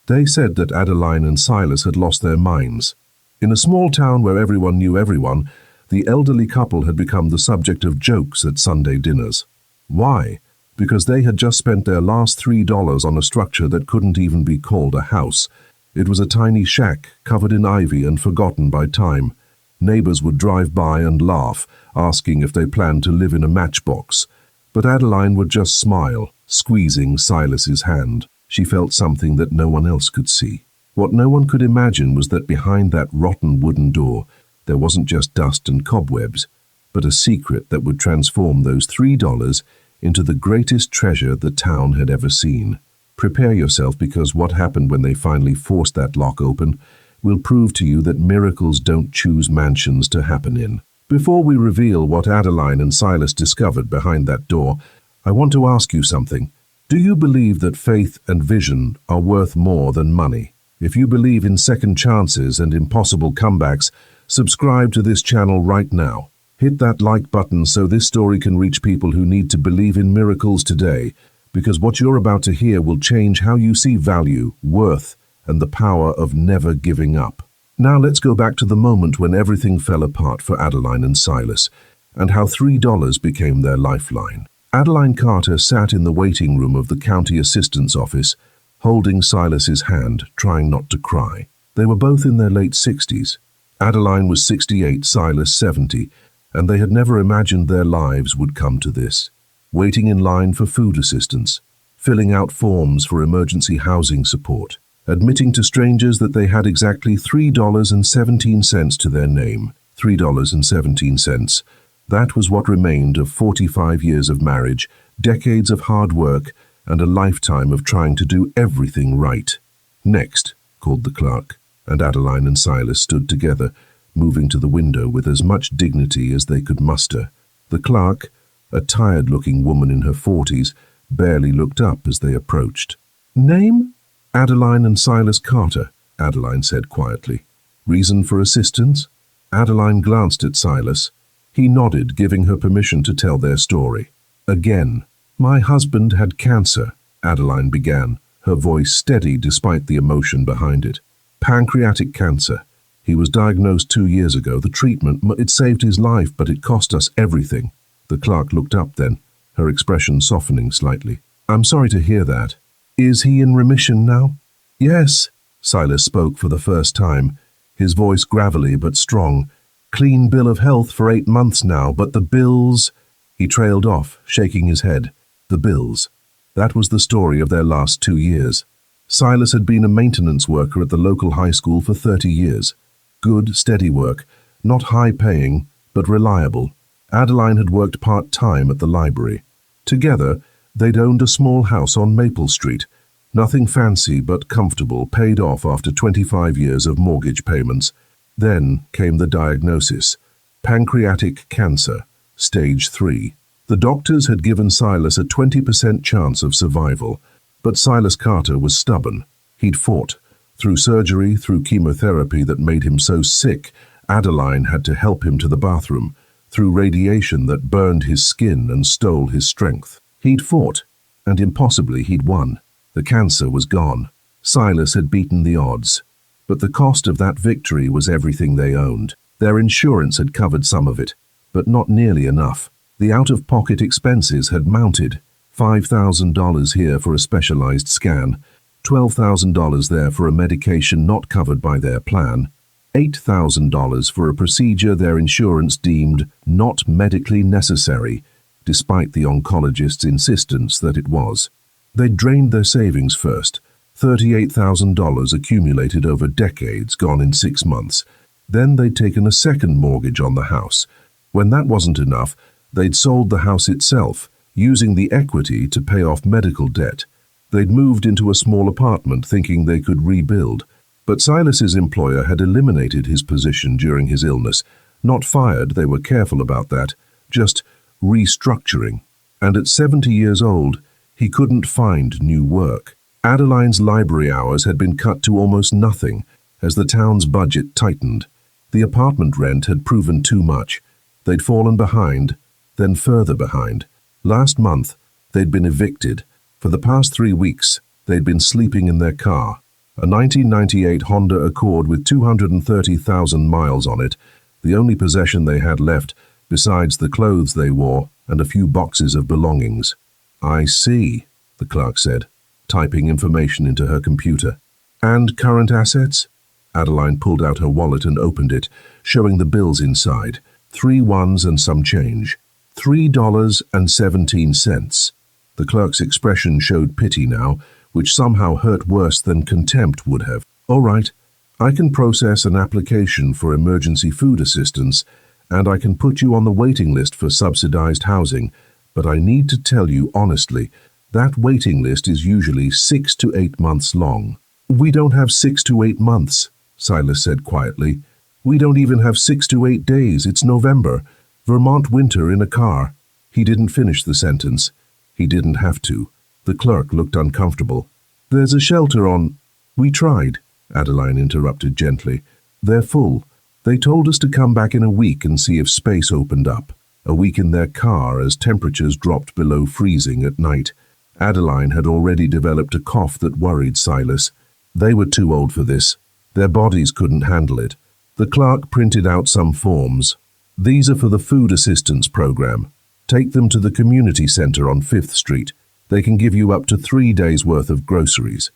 They said that Adeline and Silas had lost their minds. In a small town where everyone knew everyone, the elderly couple had become the subject of jokes at Sunday dinners. Why? Because they had just spent their last $3 on a structure that couldn't even be called a house. It was a tiny shack covered in ivy and forgotten by time. Neighbors would drive by and laugh, asking if they planned to live in a matchbox. But Adeline would just smile, squeezing Silas's hand. She felt something that no one else could see. What no one could imagine was that behind that rotten wooden door, there wasn't just dust and cobwebs, but a secret that would transform those $3 into the greatest treasure the town had ever seen. Prepare yourself, because what happened when they finally forced that lock open will prove to you that miracles don't choose mansions to happen in. Before we reveal what Adeline and Silas discovered behind that door, I want to ask you something. Do you believe that faith and vision are worth more than money? If you believe in second chances and impossible comebacks, subscribe to this channel right now. Hit that like button so this story can reach people who need to believe in miracles today, because what you're about to hear will change how you see value, worth, and the power of never giving up. Now let's go back to the moment when everything fell apart for Adeline and Silas, and how $3 became their lifeline. Adeline Carter sat in the waiting room of the county assistant's office, holding Silas's hand, trying not to cry. They were both in their late 60s. Adeline was 68, Silas 70, and they had never imagined their lives would come to this. Waiting in line for food assistance, filling out forms for emergency housing support, admitting to strangers that they had exactly $3.17 to their name. $3.17. That was what remained of 45 years of marriage, decades of hard work, and a lifetime of trying to do everything right. "Next," called the clerk, and Adeline and Silas stood together, moving to the window with as much dignity as they could muster. The clerk, a tired-looking woman in her 40s, barely looked up as they approached. "Name?" "Adeline and Silas Carter," Adeline said quietly. "Reason for assistance?" Adeline glanced at Silas. He nodded, giving her permission to tell their story. Again, "My husband had cancer," Adeline began, her voice steady despite the emotion behind it. "Pancreatic cancer. He was diagnosed 2 years ago. The treatment, it saved his life, but it cost us everything." The clerk looked up then, her expression softening slightly. "I'm sorry to hear that. Is he in remission now?" "Yes," Silas spoke for the first time, his voice gravelly but strong. "Clean bill of health for 8 months now, but the bills—" He trailed off, shaking his head. The bills. That was the story of their last 2 years. Silas had been a maintenance worker at the local high school for 30 years. Good, steady work, not high-paying, but reliable. Adeline had worked part-time at the library. Together, they'd owned a small house on Maple Street. Nothing fancy but comfortable, paid off after 25 years of mortgage payments. Then came the diagnosis: pancreatic cancer, stage 3. The doctors had given Silas a 20% chance of survival, but Silas Carter was stubborn. He'd fought. Through surgery, through chemotherapy that made him so sick, Adeline had to help him to the bathroom, through radiation that burned his skin and stole his strength. He'd fought, and impossibly he'd won. The cancer was gone. Silas had beaten the odds. But the cost of that victory was everything they owned. Their insurance had covered some of it, but not nearly enough. The out-of-pocket expenses had mounted. $5,000 here for a specialized scan, $12,000 there for a medication not covered by their plan, $8,000 for a procedure their insurance deemed not medically necessary, despite the oncologist's insistence that it was. They'd drained their savings first. $38,000 accumulated over decades, gone in 6 months. Then they'd taken a second mortgage on the house. When that wasn't enough, they'd sold the house itself, using the equity to pay off medical debt. They'd moved into a small apartment thinking they could rebuild. But Silas's employer had eliminated his position during his illness. Not fired, they were careful about that, just restructuring. And at 70 years old, he couldn't find new work. Adeline's library hours had been cut to almost nothing as the town's budget tightened. The apartment rent had proven too much. They'd fallen behind, then further behind. Last month, they'd been evicted. For the past 3 weeks, they'd been sleeping in their car. A 1998 Honda Accord with 230,000 miles on it, the only possession they had left besides the clothes they wore and a few boxes of belongings. "I see," the clerk said, typing information into her computer. "And current assets?" Adeline pulled out her wallet and opened it, showing the bills inside. 3 ones and some change. $3.17. The clerk's expression showed pity now, which somehow hurt worse than contempt would have. "All right, I can process an application for emergency food assistance, and I can put you on the waiting list for subsidized housing, but I need to tell you honestly, that waiting list is usually 6 to 8 months long." "We don't have 6 to 8 months," Silas said quietly. "We don't even have 6 to 8 days. It's November. Vermont winter in a car." He didn't finish the sentence. He didn't have to. The clerk looked uncomfortable. "There's a shelter on—" "We tried," Adeline interrupted gently. "They're full. They told us to come back in a week and see if space opened up. A week in their car as temperatures dropped below freezing at night." Adeline had already developed a cough that worried Silas. They were too old for this. Their bodies couldn't handle it. The clerk printed out some forms. "These are for the food assistance program. Take them to the community center on 5th Street. They can give you up to 3 days' worth of groceries.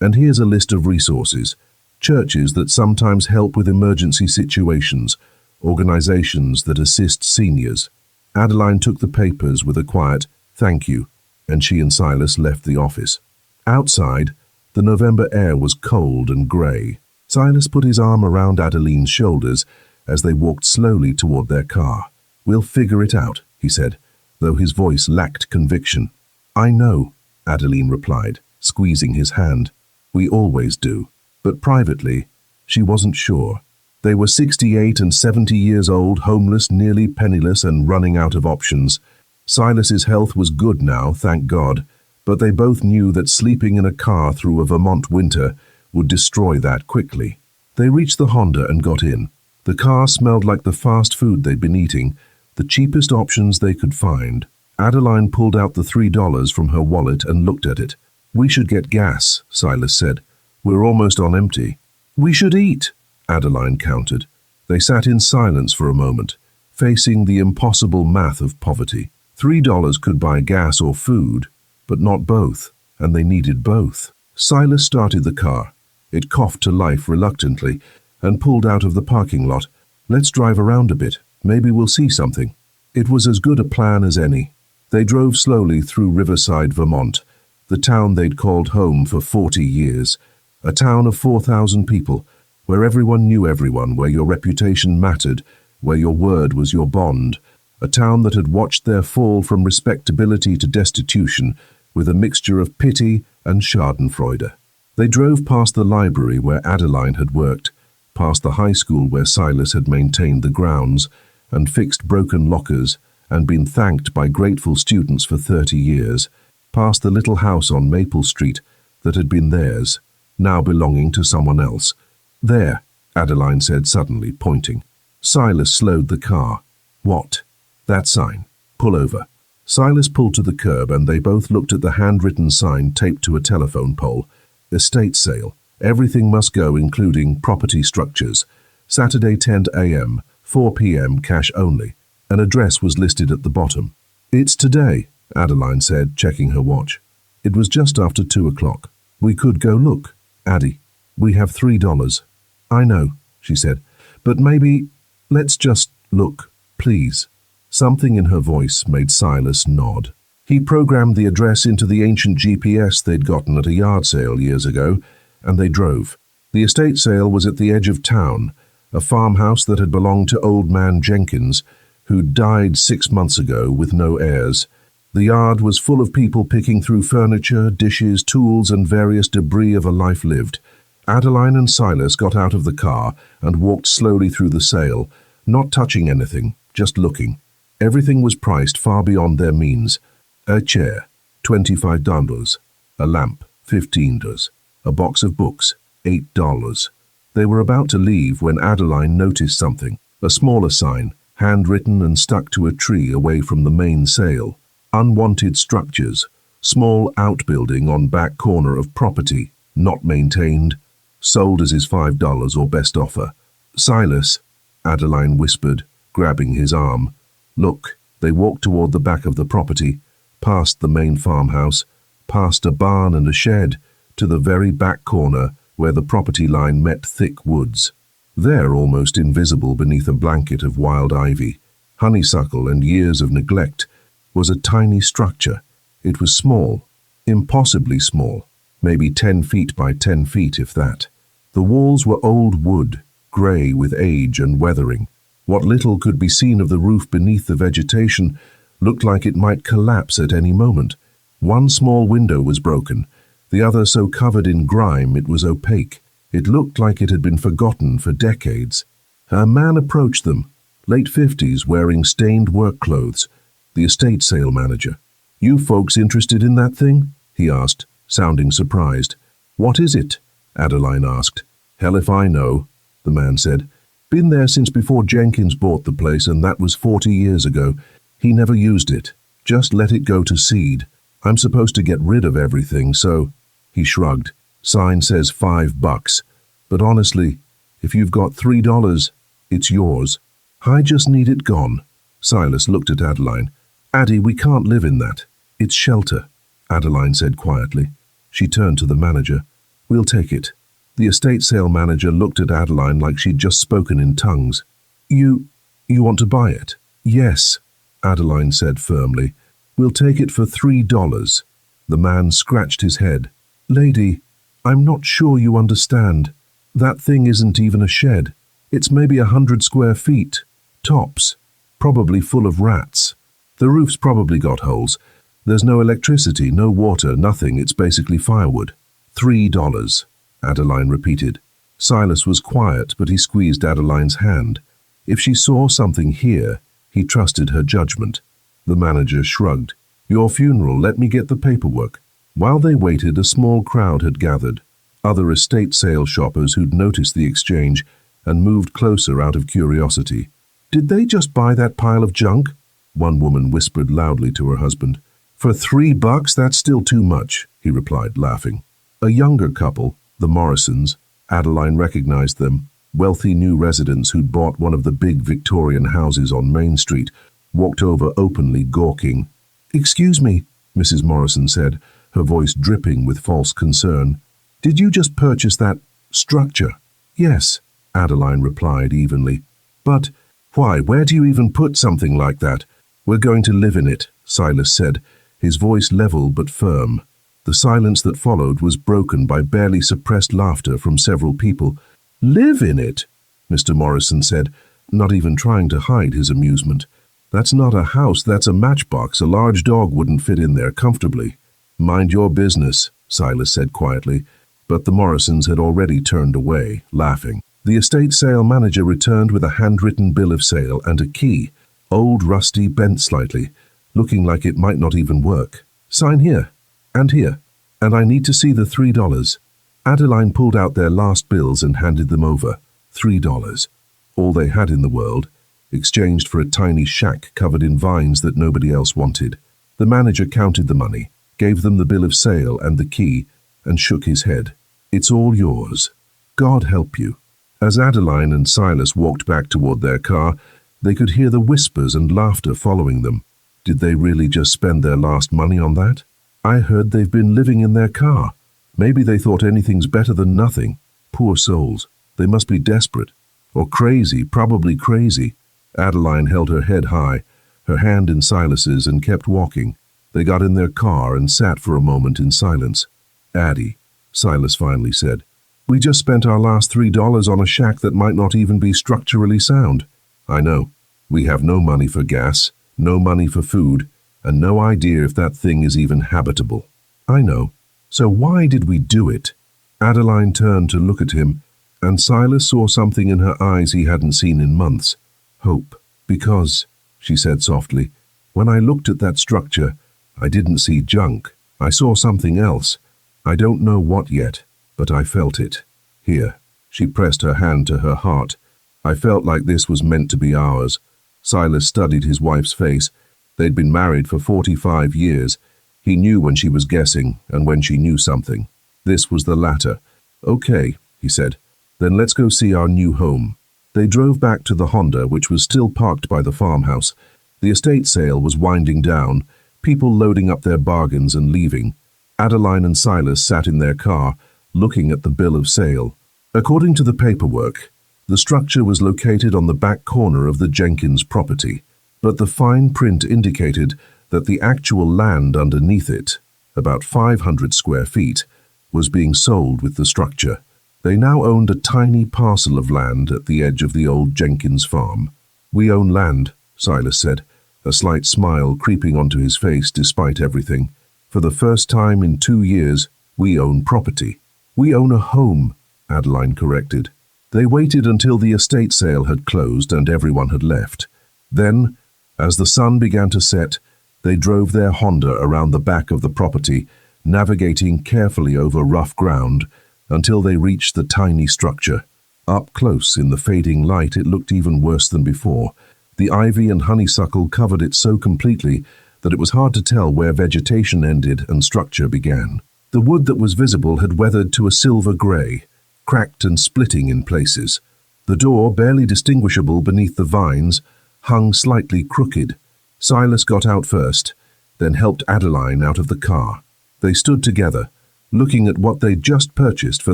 And here's a list of resources. Churches that sometimes help with emergency situations. Organizations that assist seniors." Adeline took the papers with a quiet, "Thank you," and she and Silas left the office. Outside, the November air was cold and grey. Silas put his arm around Adeline's shoulders as they walked slowly toward their car. "We'll figure it out," he said, though his voice lacked conviction. "I know," Adeline replied, squeezing his hand. "We always do." But privately, she wasn't sure. They were 68 and 70 years old, homeless, nearly penniless, and running out of options. Silas's health was good now, thank God, but they both knew that sleeping in a car through a Vermont winter would destroy that quickly. They reached the Honda and got in. The car smelled like the fast food they'd been eating, the cheapest options they could find. Adeline pulled out the $3 from her wallet and looked at it. "We should get gas," Silas said. "We're almost on empty." "We should eat," Adeline countered. They sat in silence for a moment, facing the impossible math of poverty. $3 could buy gas or food, but not both, and they needed both. Silas started the car. It coughed to life reluctantly and pulled out of the parking lot. "Let's drive around a bit. Maybe we'll see something." It was as good a plan as any. They drove slowly through Riverside, Vermont, the town they'd called home for 40 years. A town of 4,000 people, where everyone knew everyone, where your reputation mattered, where your word was your bond. A town that had watched their fall from respectability to destitution with a mixture of pity and schadenfreude. They drove past the library where Adeline had worked, past the high school where Silas had maintained the grounds and fixed broken lockers and been thanked by grateful students for 30 years, past the little house on Maple Street that had been theirs, now belonging to someone else. "There," Adeline said suddenly, pointing. Silas slowed the car. "What?" "That sign. Pull over." Silas pulled to the curb and they both looked at the handwritten sign taped to a telephone pole. "Estate sale. Everything must go, including property structures. Saturday 10 a.m., 4 p.m. cash only." An address was listed at the bottom. "It's today," Adeline said, checking her watch. It was just after 2 o'clock. "We could go look." "Addie, we have $3. "I know," she said, "but maybe let's just look, please." Something in her voice made Silas nod. He programmed the address into the ancient GPS they'd gotten at a yard sale years ago, and they drove. The estate sale was at the edge of town, a farmhouse that had belonged to old man Jenkins, who died 6 months ago with no heirs. The yard was full of people picking through furniture, dishes, tools, and various debris of a life lived. Adeline and Silas got out of the car and walked slowly through the sale, not touching anything, just looking. Everything was priced far beyond their means. A chair, $25. A lamp, $15. A box of books, $8. They were about to leave when Adeline noticed something, a smaller sign, handwritten and stuck to a tree away from the main sale. "Unwanted structures. Small outbuilding on back corner of property. Not maintained. sold as his $5 or best offer. Silas, Adeline whispered, grabbing his arm. Look. They walked toward the back of the property, past the main farmhouse, past a barn and a shed, to the very back corner where the property line met thick woods. There, almost invisible beneath a blanket of wild ivy, honeysuckle and years of neglect, was a tiny structure. It was small, impossibly small, maybe 10 feet by 10 feet if that. The walls were old wood, grey with age and weathering. What little could be seen of the roof beneath the vegetation looked like it might collapse at any moment. One small window was broken, the other so covered in grime it was opaque. It looked like it had been forgotten for decades. A man approached them, late 50s, wearing stained work clothes, the estate sale manager. "You folks interested in that thing?" he asked, sounding surprised. "What is it?" Adeline asked. "Hell if I know," the man said. "Been there since before Jenkins bought the place, and that was 40 years ago. He never used it. Just let it go to seed. I'm supposed to get rid of everything, so—" He shrugged. "Sign says $5, but honestly, if you've got $3, it's yours. I just need it gone." Silas looked at Adeline. "Addie, we can't live in that. It's shelter," Adeline said quietly. She turned to the manager. "We'll take it." The estate sale manager looked at Adeline like she'd just spoken in tongues. You want to buy it?" "Yes," Adeline said firmly. "We'll take it for $3. The man scratched his head. "Lady, I'm not sure you understand. That thing isn't even a shed. It's maybe 100 square feet. Tops. Probably full of rats. The roof's probably got holes. There's no electricity, no water, nothing. It's basically firewood." $3. Adeline repeated. Silas was quiet, but he squeezed Adeline's hand. If she saw something here, he trusted her judgment. The manager shrugged. "Your funeral, let me get the paperwork." While they waited, a small crowd had gathered. Other estate sale shoppers who'd noticed the exchange and moved closer out of curiosity. "Did they just buy that pile of junk?" one woman whispered loudly to her husband. "For $3, that's still too much," he replied, laughing. A younger couple, the Morrisons, Adeline recognized them, wealthy new residents who'd bought one of the big Victorian houses on Main Street, walked over openly gawking. "Excuse me," Mrs. Morrison said, her voice dripping with false concern. "Did you just purchase that structure?" "Yes," Adeline replied evenly. "But why, where do you even put something like that?" "We're going to live in it," Silas said, his voice level but firm. The silence that followed was broken by barely suppressed laughter from several people. "Live in it?" Mr. Morrison said, not even trying to hide his amusement. "That's not a house, that's a matchbox. A large dog wouldn't fit in there comfortably." "Mind your business," Silas said quietly, but the Morrisons had already turned away, laughing. The estate sale manager returned with a handwritten bill of sale and a key, old, rusty, bent slightly, looking like it might not even work. "Sign here. And here. And I need to see the $3. Adeline pulled out their last bills and handed them over. $3. All they had in the world, exchanged for a tiny shack covered in vines that nobody else wanted. The manager counted the money, gave them the bill of sale and the key, and shook his head. "It's all yours. God help you." As Adeline and Silas walked back toward their car, they could hear the whispers and laughter following them. Did they really just spend their last money on that? "I heard they've been living in their car. Maybe they thought anything's better than nothing. Poor souls. They must be desperate. Or crazy, probably crazy." Adeline held her head high, her hand in Silas's, and kept walking. They got in their car and sat for a moment in silence. "Addie," Silas finally said, "we just spent our last $3 on a shack that might not even be structurally sound." "I know. We have no money for gas, no money for food, and no idea if that thing is even habitable." "I know. So why did we do it?" Adeline turned to look at him, and Silas saw something in her eyes he hadn't seen in months. "Hope. Because," she said softly, "when I looked at that structure, I didn't see junk. I saw something else. I don't know what yet, but I felt it. Here." She pressed her hand to her heart. "I felt like this was meant to be ours." Silas studied his wife's face. They'd been married for 45 years. He knew when she was guessing and when she knew something. This was the latter. "Okay," he said. Then let's go see our new home. They drove back to the Honda, which was still parked by the farmhouse. The estate sale was winding down, people loading up their bargains and leaving. Adeline and Silas sat in their car, looking at the bill of sale. According to the paperwork, the structure was located on the back corner of the Jenkins property, but the fine print indicated that the actual land underneath it, about 500 square feet, was being sold with the structure. They now owned a tiny parcel of land at the edge of the old Jenkins farm. "We own land," Silas said, a slight smile creeping onto his face despite everything. "For the first time in 2 years, we own property." "We own a home," Adeline corrected. They waited until the estate sale had closed and everyone had left. Then, as the sun began to set, they drove their Honda around the back of the property, navigating carefully over rough ground until they reached the tiny structure. Up close in the fading light, it looked even worse than before. The ivy and honeysuckle covered it so completely that it was hard to tell where vegetation ended and structure began. The wood that was visible had weathered to a silver grey, cracked and splitting in places. The door, barely distinguishable beneath the vines, hung slightly crooked. Silas got out first, then helped Adeline out of the car. They stood together, looking at what they'd just purchased for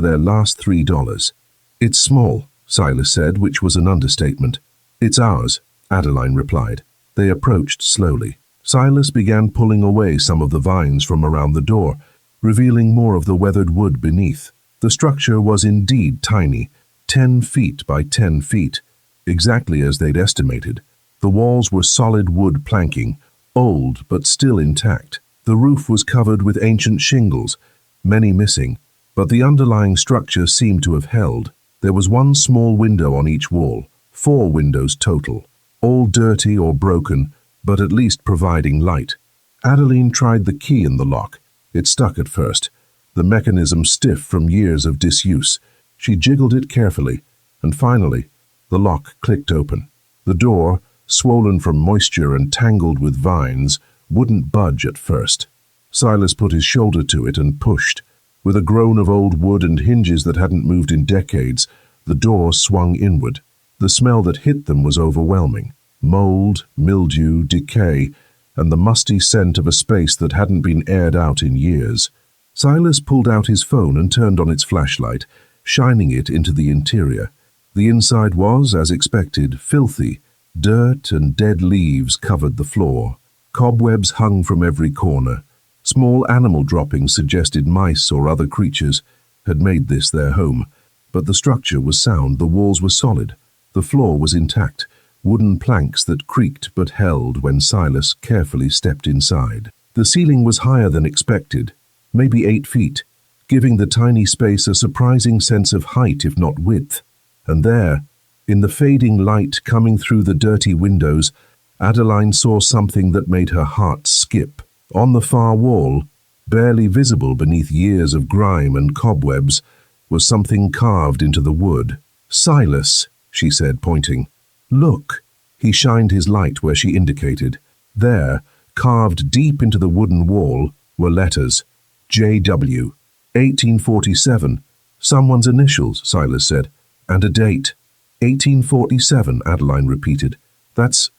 their last $3. "It's small," Silas said, which was an understatement. "It's ours," Adeline replied. They approached slowly. Silas began pulling away some of the vines from around the door, revealing more of the weathered wood beneath. The structure was indeed tiny, 10 feet by 10 feet, exactly as they'd estimated. The walls were solid wood planking, old but still intact. The roof was covered with ancient shingles, many missing, but the underlying structure seemed to have held. There was one small window on each wall, 4 windows total, all dirty or broken, but at least providing light. Adeline tried the key in the lock. It stuck at first, the mechanism stiff from years of disuse. She jiggled it carefully, and finally, the lock clicked open. The door, swollen from moisture and tangled with vines, wouldn't budge at first. Silas put his shoulder to it and pushed. With a groan of old wood and hinges that hadn't moved in decades, the door swung inward. The smell that hit them was overwhelming. Mold, mildew, decay, and the musty scent of a space that hadn't been aired out in years. Silas pulled out his phone and turned on its flashlight, shining it into the interior. The inside was, as expected, filthy. Dirt and dead leaves covered the floor. Cobwebs hung from every corner. Small animal droppings suggested mice or other creatures had made this their home. But the structure was sound, the walls were solid. The floor was intact, wooden planks that creaked but held when Silas carefully stepped inside. The ceiling was higher than expected, maybe 8 feet, giving the tiny space a surprising sense of height if not width. And there, in the fading light coming through the dirty windows, Adeline saw something that made her heart skip. On the far wall, barely visible beneath years of grime and cobwebs, was something carved into the wood. "Silas," she said, pointing. "Look." He shined his light where she indicated. There, carved deep into the wooden wall, were letters. J.W. 1847. Someone's initials, Silas said. And a date. 1847, Adeline repeated. That's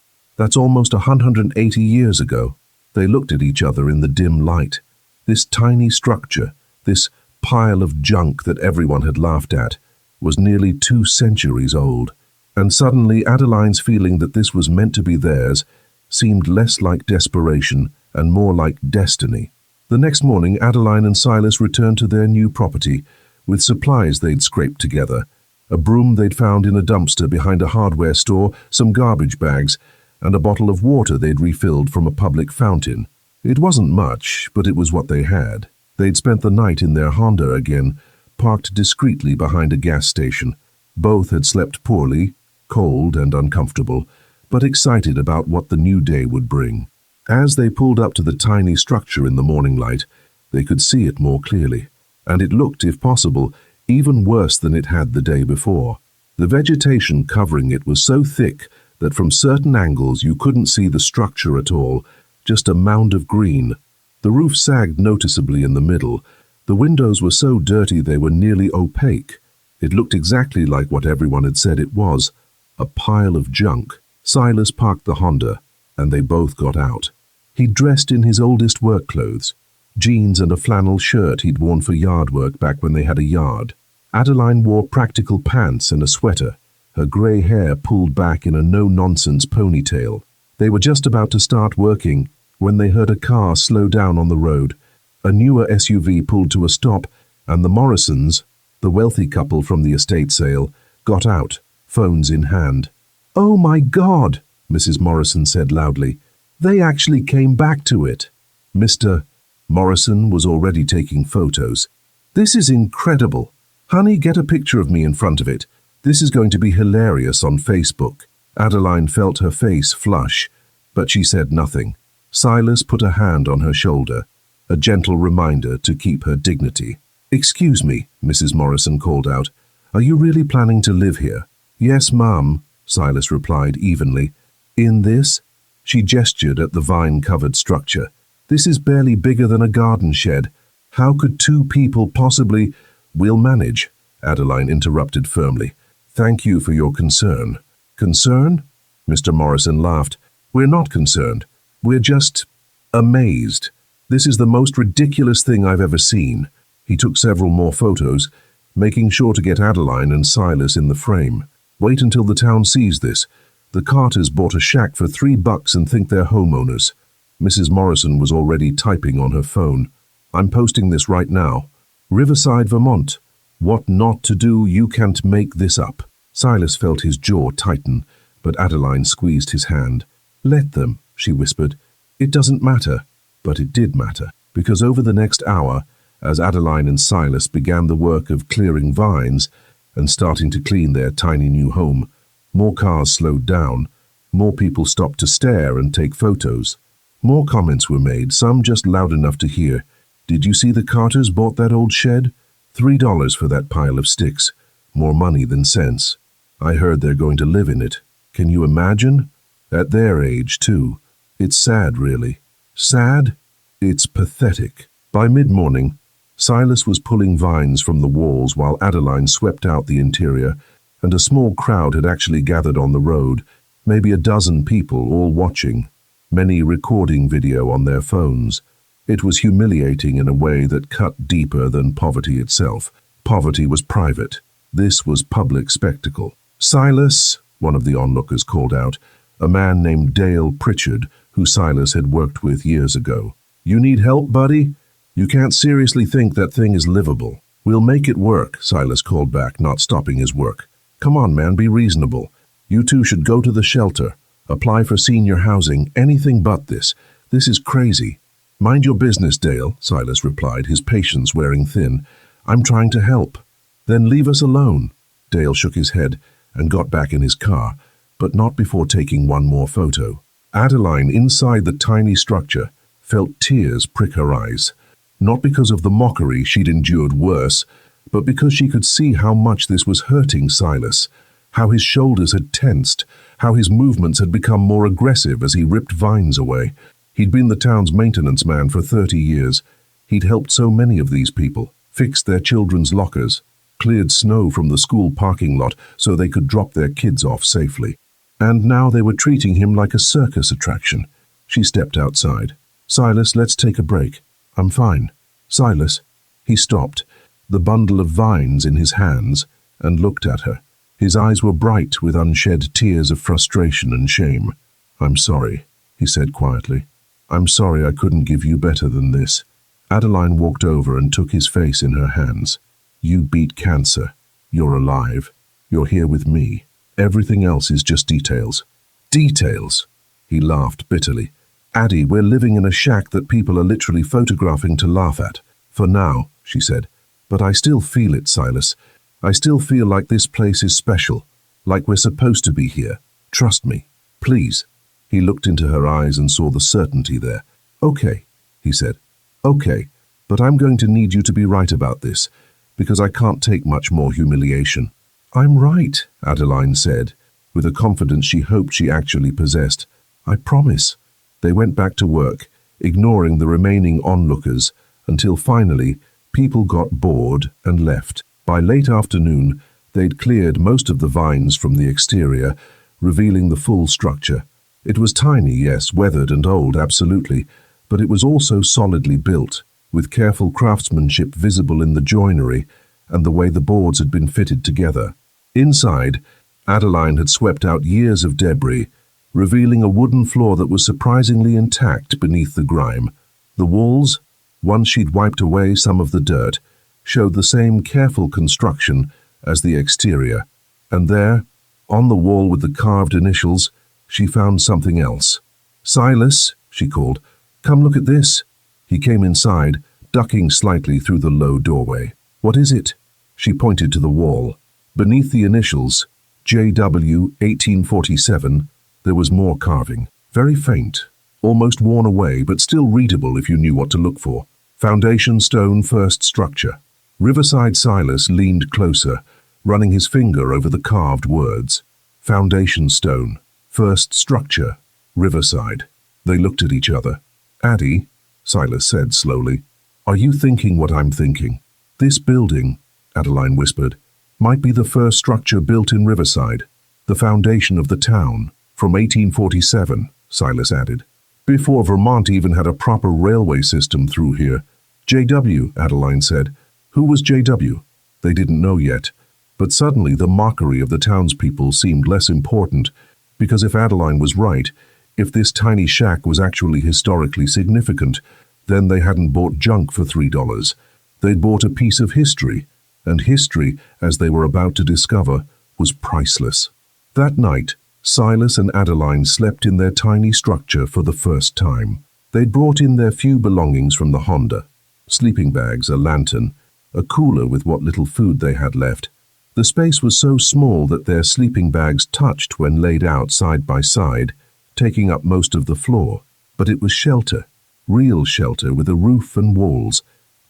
almost 180 years ago. They looked at each other in the dim light. This tiny structure, this pile of junk that everyone had laughed at, was nearly 2 centuries old. And suddenly Adeline's feeling that this was meant to be theirs seemed less like desperation and more like destiny. The next morning, Adeline and Silas returned to their new property with supplies they'd scraped together. A broom they'd found in a dumpster behind a hardware store, some garbage bags, and a bottle of water they'd refilled from a public fountain. It wasn't much, but it was what they had. They'd spent the night in their Honda again, parked discreetly behind a gas station. Both had slept poorly, cold and uncomfortable, but excited about what the new day would bring. As they pulled up to the tiny structure in the morning light, they could see it more clearly, and it looked, if possible, even worse than it had the day before. The vegetation covering it was so thick that from certain angles you couldn't see the structure at all, just a mound of green. The roof sagged noticeably in the middle. The windows were so dirty they were nearly opaque. It looked exactly like what everyone had said it was, a pile of junk. Silas parked the Honda, and they both got out. He dressed in his oldest work clothes, jeans and a flannel shirt he'd worn for yard work back when they had a yard. Adeline wore practical pants and a sweater, her grey hair pulled back in a no-nonsense ponytail. They were just about to start working when they heard a car slow down on the road. A newer SUV pulled to a stop, and the Morrisons, the wealthy couple from the estate sale, got out, phones in hand. "Oh my God," Mrs. Morrison said loudly. "They actually came back to it." Mr. Morrison was already taking photos. "This is incredible. Honey, get a picture of me in front of it. This is going to be hilarious on Facebook." Adeline felt her face flush, but she said nothing. Silas put a hand on her shoulder, a gentle reminder to keep her dignity. "Excuse me," Mrs. Morrison called out. "Are you really planning to live here?" "Yes, Mum," Silas replied evenly. "In this?" She gestured at the vine-covered structure. "This is barely bigger than a garden shed. How could two people possibly—" "We'll manage," Adeline interrupted firmly. "Thank you for your concern." "Concern?" Mr. Morrison laughed. "We're not concerned. We're just amazed. This is the most ridiculous thing I've ever seen." He took several more photos, making sure to get Adeline and Silas in the frame. "Wait until the town sees this. The Carters bought a shack for $3 and think they're homeowners." Mrs. Morrison was already typing on her phone. "I'm posting this right now. Riverside, Vermont. What not to do, you can't make this up." Silas felt his jaw tighten, but Adeline squeezed his hand. "Let them," she whispered. "It doesn't matter." But it did matter, because over the next hour, as Adeline and Silas began the work of clearing vines and starting to clean their tiny new home, more cars slowed down, more people stopped to stare and take photos. More comments were made, some just loud enough to hear. "Did you see the Carters bought that old shed? $3 for that pile of sticks. More money than sense. I heard they're going to live in it. Can you imagine? At their age, too. It's sad, really. Sad? It's pathetic." By mid-morning, Silas was pulling vines from the walls while Adeline swept out the interior, and a small crowd had actually gathered on the road, maybe a dozen people all watching, many recording video on their phones. It was humiliating in a way that cut deeper than poverty itself. Poverty was private. This was public spectacle. "Silas," one of the onlookers called out, a man named Dale Pritchard, who Silas had worked with years ago. "You need help, buddy? You can't seriously think that thing is livable." "We'll make it work," Silas called back, not stopping his work. "Come on, man, be reasonable. You two should go to the shelter, apply for senior housing, anything but this. This is crazy." "Mind your business, Dale," Silas replied, his patience wearing thin. "I'm trying to help." "Then leave us alone." Dale shook his head and got back in his car, but not before taking one more photo. Adeline, inside the tiny structure, felt tears prick her eyes. Not because of the mockery she'd endured worse, but because she could see how much this was hurting Silas, how his shoulders had tensed, how his movements had become more aggressive as he ripped vines away. He'd been the town's maintenance man for 30 years. He'd helped so many of these people, fixed their children's lockers, cleared snow from the school parking lot so they could drop their kids off safely. And now they were treating him like a circus attraction. She stepped outside. "Silas, let's take a break." "I'm fine." "Silas." He stopped, the bundle of vines in his hands, and looked at her. His eyes were bright with unshed tears of frustration and shame. "I'm sorry," he said quietly. "I'm sorry I couldn't give you better than this." Adeline walked over and took his face in her hands. "You beat cancer. You're alive. You're here with me. Everything else is just details." "Details?" He laughed bitterly. "Addie, we're living in a shack that people are literally photographing to laugh at. For now," she said. "But I still feel it, Silas. I still feel like this place is special, like we're supposed to be here. Trust me. Please." He looked into her eyes and saw the certainty there. "Okay," he said. "Okay, but I'm going to need you to be right about this, because I can't take much more humiliation." "I'm right," Adeline said, with a confidence she hoped she actually possessed. "I promise." They went back to work, ignoring the remaining onlookers, until finally people got bored and left. By late afternoon, they'd cleared most of the vines from the exterior, revealing the full structure. It was tiny, yes, weathered and old, absolutely, but it was also solidly built, with careful craftsmanship visible in the joinery and the way the boards had been fitted together. Inside, Adeline had swept out years of debris, revealing a wooden floor that was surprisingly intact beneath the grime. The walls, once she'd wiped away some of the dirt, showed the same careful construction as the exterior, and there, on the wall with the carved initials, she found something else. "Silas," she called, "come look at this." He came inside, ducking slightly through the low doorway. "What is it?" She pointed to the wall. Beneath the initials, J.W. 1847, there was more carving, very faint, almost worn away, but still readable if you knew what to look for. "Foundation stone, first structure." Riverside Silas leaned closer, running his finger over the carved words. "Foundation stone, first structure, Riverside." They looked at each other. "Addie," Silas said slowly, "are you thinking what I'm thinking?" "This building," Adeline whispered, "might be the first structure built in Riverside. The foundation of the town, from 1847, Silas added. "Before Vermont even had a proper railway system through here." "J.W., Adeline said. Who was J.W.? They didn't know yet, but suddenly the mockery of the townspeople seemed less important, because if Adeline was right, if this tiny shack was actually historically significant, then they hadn't bought junk for $3. They'd bought a piece of history, and history, as they were about to discover, was priceless. That night, Silas and Adeline slept in their tiny structure for the first time. They'd brought in their few belongings from the Honda: sleeping bags, a lantern, a cooler with what little food they had left. The space was so small that their sleeping bags touched when laid out side by side, taking up most of the floor. But it was shelter, real shelter with a roof and walls,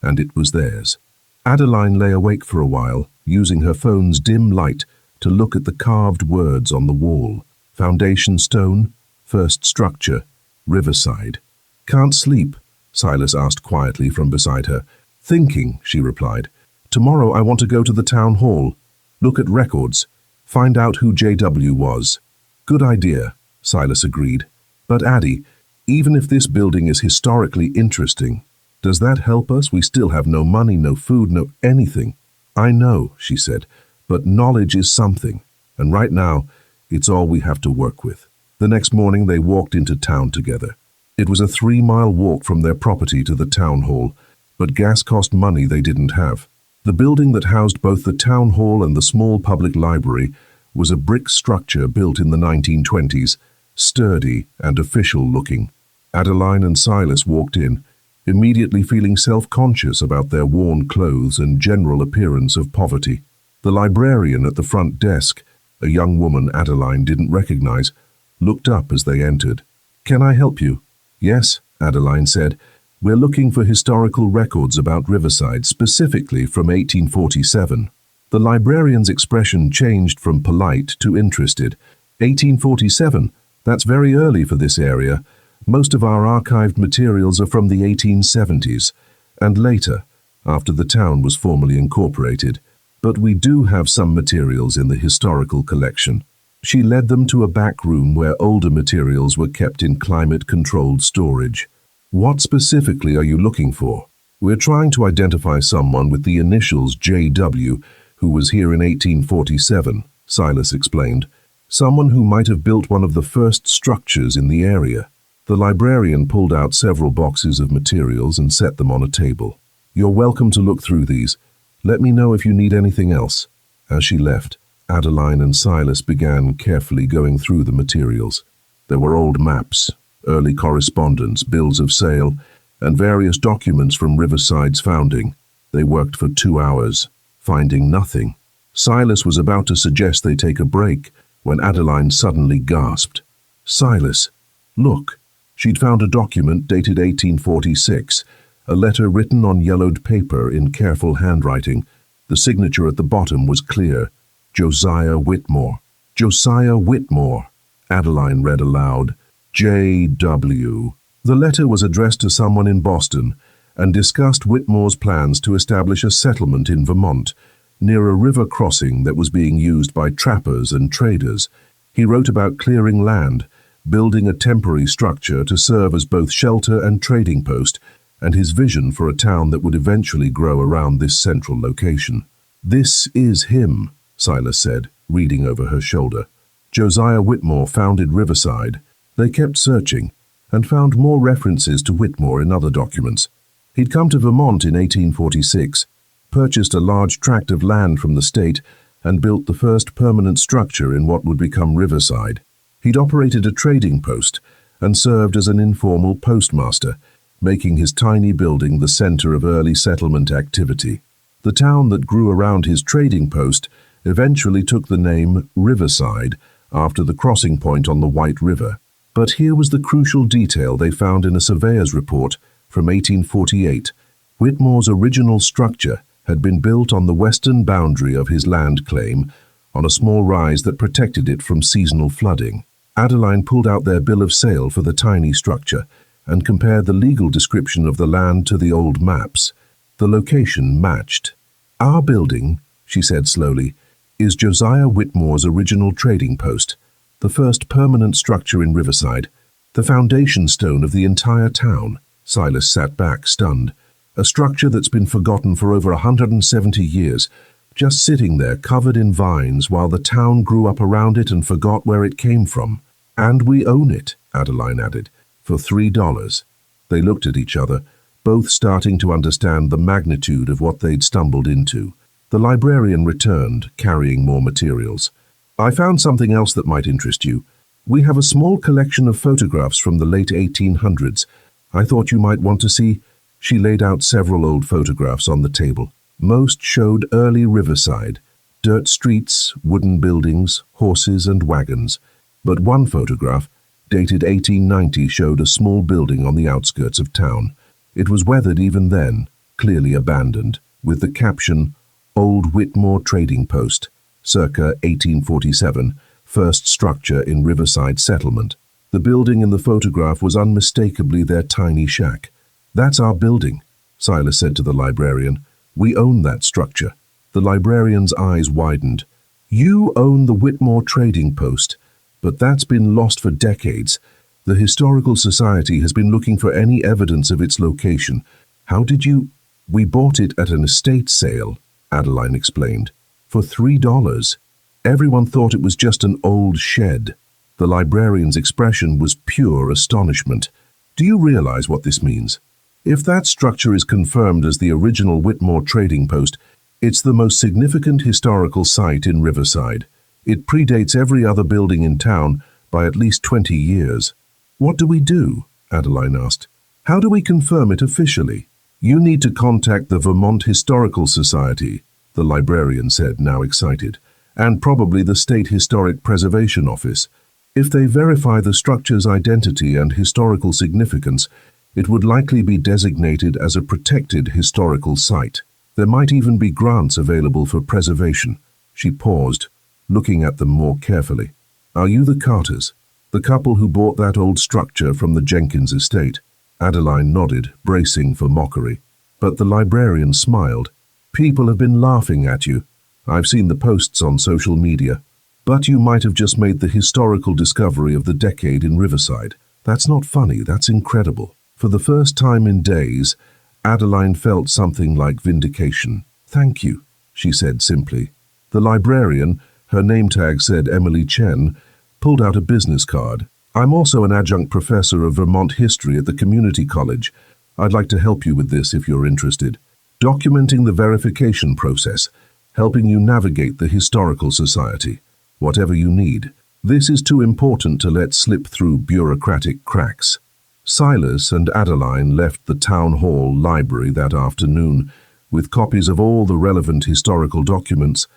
and it was theirs. Adeline lay awake for a while, using her phone's dim light to look at the carved words on the wall. "Foundation stone, first structure, Riverside." "Can't sleep?" Silas asked quietly from beside her. "Thinking," she replied. "Tomorrow I want to go to the town hall, look at records, find out who J.W. was." "Good idea," Silas agreed. "But Addie, even if this building is historically interesting, does that help us? We still have no money, no food, no anything." "I know," she said, "but knowledge is something, and right now, it's all we have to work with." The next morning they walked into town together. It was a 3-mile walk from their property to the town hall, but gas cost money they didn't have. The building that housed both the town hall and the small public library was a brick structure built in the 1920s, sturdy and official-looking. Adeline and Silas walked in, immediately feeling self-conscious about their worn clothes and general appearance of poverty. The librarian at the front desk, a young woman Adeline didn't recognize, looked up as they entered. "Can I help you?" "Yes," Adeline said. "We're looking for historical records about Riverside, specifically from 1847. The librarian's expression changed from polite to interested. "1847? That's very early for this area. Most of our archived materials are from the 1870s, and later, after the town was formally incorporated. But we do have some materials in the historical collection." She led them to a back room where older materials were kept in climate-controlled storage. "What specifically are you looking for?" "We're trying to identify someone with the initials J.W. who was here in 1847, Silas explained. "Someone who might have built one of the first structures in the area." The librarian pulled out several boxes of materials and set them on a table. "You're welcome to look through these. Let me know if you need anything else." As she left, Adeline and Silas began carefully going through the materials. There were old maps, early correspondence, bills of sale, and various documents from Riverside's founding. They worked for 2 hours, finding nothing. Silas was about to suggest they take a break when Adeline suddenly gasped. "Silas, look." She'd found a document dated 1846, a letter written on yellowed paper in careful handwriting. The signature at the bottom was clear: Josiah Whitmore. "Josiah Whitmore," Adeline read aloud. "J.W." The letter was addressed to someone in Boston and discussed Whitmore's plans to establish a settlement in Vermont. near a river crossing that was being used by trappers and traders. He wrote about clearing land, building a temporary structure to serve as both shelter and trading post, and his vision for a town that would eventually grow around this central location. "This is him," Silas said, reading over her shoulder. "Josiah Whitmore founded Riverside." They kept searching, and found more references to Whitmore in other documents. He'd come to Vermont in 1846, purchased a large tract of land from the state, and built the first permanent structure in what would become Riverside. He'd operated a trading post and served as an informal postmaster, making his tiny building the center of early settlement activity. The town that grew around his trading post eventually took the name Riverside after the crossing point on the White River. But here was the crucial detail they found in a surveyor's report from 1848. Whitmore's original structure had been built on the western boundary of his land claim, on a small rise that protected it from seasonal flooding. Adeline pulled out their bill of sale for the tiny structure and compared the legal description of the land to the old maps. The location matched. "Our building," she said slowly, "is Josiah Whitmore's original trading post, the first permanent structure in Riverside, the foundation stone of the entire town." Silas sat back, stunned. "A structure that's been forgotten for over 170 years, just sitting there covered in vines while the town grew up around it and forgot where it came from. And we own it," Adeline added, "for $3. They looked at each other, both starting to understand the magnitude of what they'd stumbled into. The librarian returned, carrying more materials. "I found something else that might interest you. We have a small collection of photographs from the late 1800s. I thought you might want to see." She laid out several old photographs on the table. Most showed early Riverside, dirt streets, wooden buildings, horses and wagons. But one photograph, dated 1890, showed a small building on the outskirts of town. It was weathered even then, clearly abandoned, with the caption, "Old Whitmore Trading Post, circa 1847, first structure in Riverside settlement." The building in the photograph was unmistakably their tiny shack. "That's our building," Silas said to the librarian. "We own that structure." The librarian's eyes widened. "You own the Whitmore Trading Post, but that's been lost for decades. The Historical Society has been looking for any evidence of its location. How did you—" "We bought it at an estate sale," Adeline explained, "for $3. Everyone thought it was just an old shed." The librarian's expression was pure astonishment. "Do you realize what this means? If that structure is confirmed as the original Whitmore Trading Post, it's the most significant historical site in Riverside. It predates every other building in town by at least 20 years. "What do we do?" Adeline asked. "How do we confirm it officially?" "You need to contact the Vermont Historical Society," the librarian said, now excited, "and probably the State Historic Preservation Office. If they verify the structure's identity and historical significance, it would likely be designated as a protected historical site. There might even be grants available for preservation." She paused, looking at them more carefully. "Are you the Carters, the couple who bought that old structure from the Jenkins estate?" Adeline nodded, bracing for mockery. But the librarian smiled. "People have been laughing at you. I've seen the posts on social media. But you might have just made the historical discovery of the decade in Riverside. That's not funny, that's incredible." For the first time in days, Adeline felt something like vindication. "Thank you," she said simply. The librarian, her name tag said Emily Chen, pulled out a business card. "I'm also an adjunct professor of Vermont history at the community college. I'd like to help you with this if you're interested. Documenting the verification process, helping you navigate the Historical Society. Whatever you need. This is too important to let slip through bureaucratic cracks." Silas and Adeline left the town hall library that afternoon with copies of all the relevant historical documents,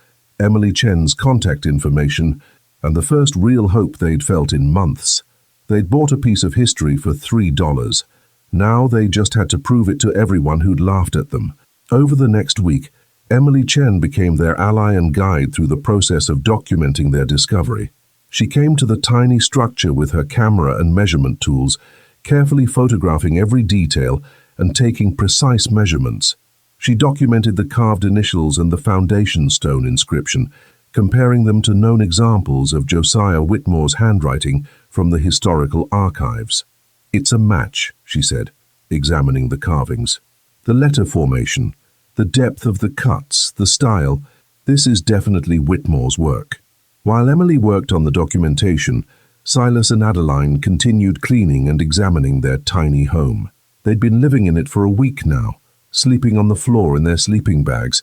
Emily Chen's contact information, and the first real hope they'd felt in months. They'd bought a piece of history for $3. Now they just had to prove it to everyone who'd laughed at them. Over the next week, Emily Chen became their ally and guide through the process of documenting their discovery. She came to the tiny structure with her camera and measurement tools, carefully photographing every detail and taking precise measurements. She documented the carved initials and the foundation stone inscription, comparing them to known examples of Josiah Whitmore's handwriting from the historical archives. "It's a match," she said, examining the carvings. "The letter formation, the depth of the cuts, the style, this is definitely Whitmore's work." While Emily worked on the documentation, Silas and Adeline continued cleaning and examining their tiny home. They'd been living in it for a week now, sleeping on the floor in their sleeping bags,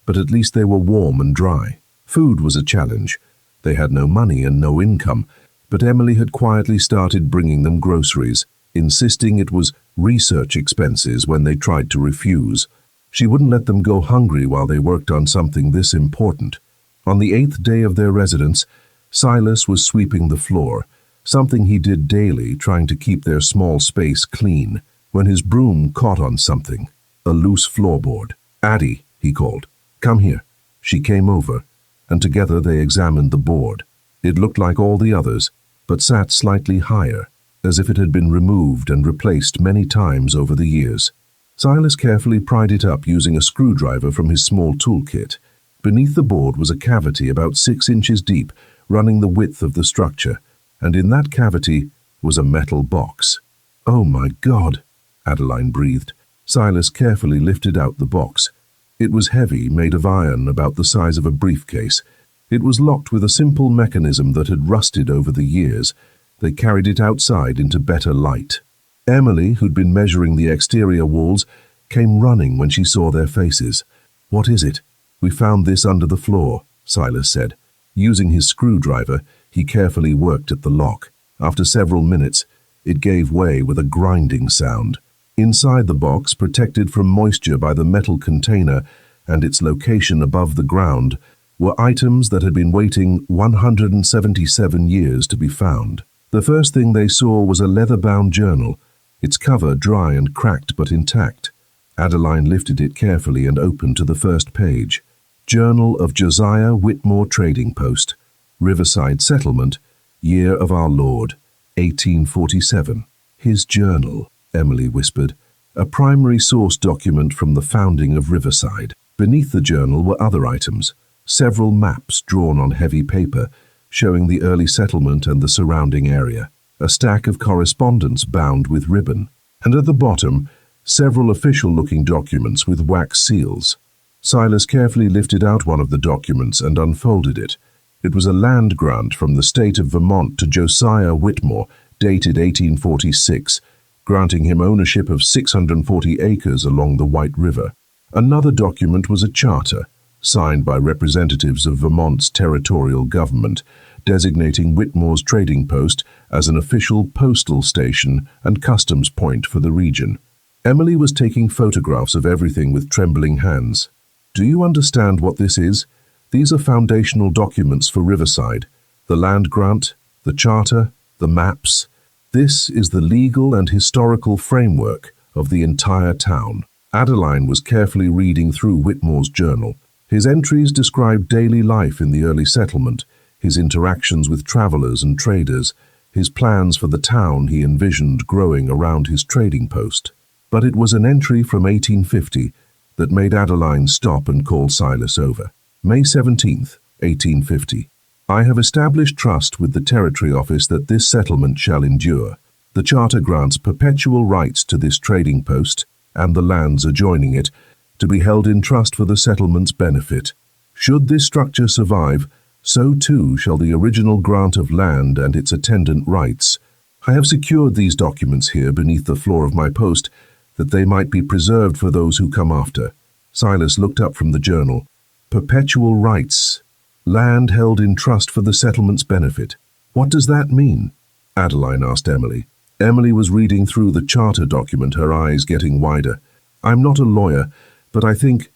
but at least they were warm and dry. Food was a challenge. They had no money and no income, but Emily had quietly started bringing them groceries, insisting it was research expenses when they tried to refuse. She wouldn't let them go hungry while they worked on something this important. On the 8th day of their residence, Silas was sweeping the floor, something he did daily, trying to keep their small space clean, when his broom caught on something, a loose floorboard. "Addie," he called, "come here." She came over, and together they examined the board. It looked like all the others, but sat slightly higher, as if it had been removed and replaced many times over the years. Silas carefully pried it up using a screwdriver from his small toolkit. Beneath the board was a cavity about 6 inches deep, running the width of the structure, and in that cavity was a metal box. "Oh my God," Adeline breathed. Silas carefully lifted out the box. It was heavy, made of iron, about the size of a briefcase. It was locked with a simple mechanism that had rusted over the years. They carried it outside into better light. Emily, who'd been measuring the exterior walls, came running when she saw their faces. "What is it?" "We found this under the floor," Silas said. Using his screwdriver, he carefully worked at the lock. After several minutes, it gave way with a grinding sound. Inside the box, protected from moisture by the metal container and its location above the ground, were items that had been waiting 177 years to be found. The first thing they saw was a leather-bound journal, its cover dry and cracked but intact. Adeline lifted it carefully and opened to the first page. Journal of Josiah Whitmore Trading Post, Riverside Settlement, Year of Our Lord, 1847. "His journal," Emily whispered, "a primary source document from the founding of Riverside." Beneath the journal were other items, several maps drawn on heavy paper, showing the early settlement and the surrounding area, a stack of correspondence bound with ribbon, and at the bottom, several official-looking documents with wax seals. Silas carefully lifted out one of the documents and unfolded it. It was a land grant from the state of Vermont to Josiah Whitmore, dated 1846, granting him ownership of 640 acres along the White River. Another document was a charter, signed by representatives of Vermont's territorial government, designating Whitmore's trading post as an official postal station and customs point for the region. Emily was taking photographs of everything with trembling hands. "Do you understand what this is? These are foundational documents for Riverside. The land grant, the charter, the maps. This is the legal and historical framework of the entire town." Adeline was carefully reading through Whitmore's journal. His entries described daily life in the early settlement, his interactions with travelers and traders, his plans for the town he envisioned growing around his trading post. But it was an entry from 1850 that made Adeline stop and call Silas over. May 17th, 1850. "I have established trust with the Territory Office that this settlement shall endure. The Charter grants perpetual rights to this trading post and the lands adjoining it, to be held in trust for the settlement's benefit. Should this structure survive, so too shall the original grant of land and its attendant rights. I have secured these documents here beneath the floor of my post, that they might be preserved for those who come after." Silas looked up from the journal. "Perpetual rights. Land held in trust for the settlement's benefit. What does that mean?" Adeline asked Emily. Emily was reading through the charter document, her eyes getting wider. "I'm not a lawyer, but I think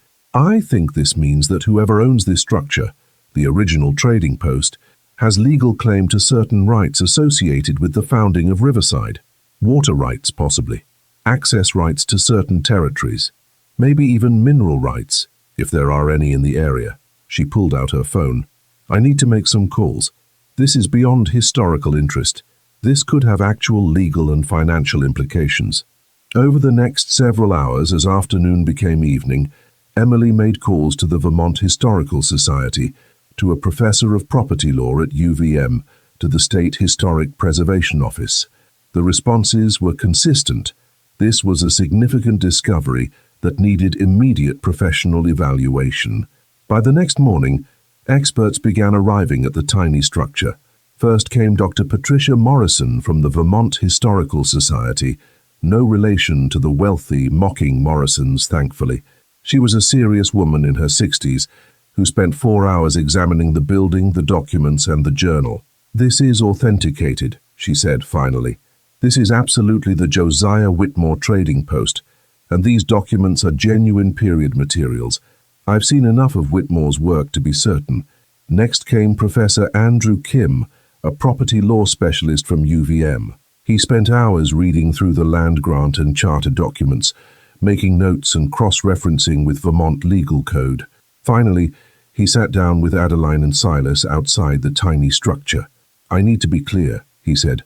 this means that whoever owns this structure, the original trading post, has legal claim to certain rights associated with the founding of Riverside. Water rights, possibly. Access rights to certain territories. Maybe even mineral rights, if there are any in the area." She pulled out her phone. "I need to make some calls. This is beyond historical interest. This could have actual legal and financial implications." Over the next several hours, as afternoon became evening, Emily made calls to the Vermont Historical Society, to a professor of property law at UVM, to the State Historic Preservation Office. The responses were consistent. This was a significant discovery that needed immediate professional evaluation. By the next morning, experts began arriving at the tiny structure. First came Dr. Patricia Morrison from the Vermont Historical Society, no relation to the wealthy, mocking Morrisons, thankfully. She was a serious woman in her 60s who spent 4 hours examining the building, the documents, and the journal. "This is authenticated," she said finally. "This is absolutely the Josiah Whitmore trading post, and these documents are genuine period materials. I've seen enough of Whitmore's work to be certain." Next came Professor Andrew Kim, a property law specialist from UVM. He spent hours reading through the land grant and charter documents, making notes and cross-referencing with Vermont legal code. Finally, he sat down with Adeline and Silas outside the tiny structure. "I need to be clear," he said.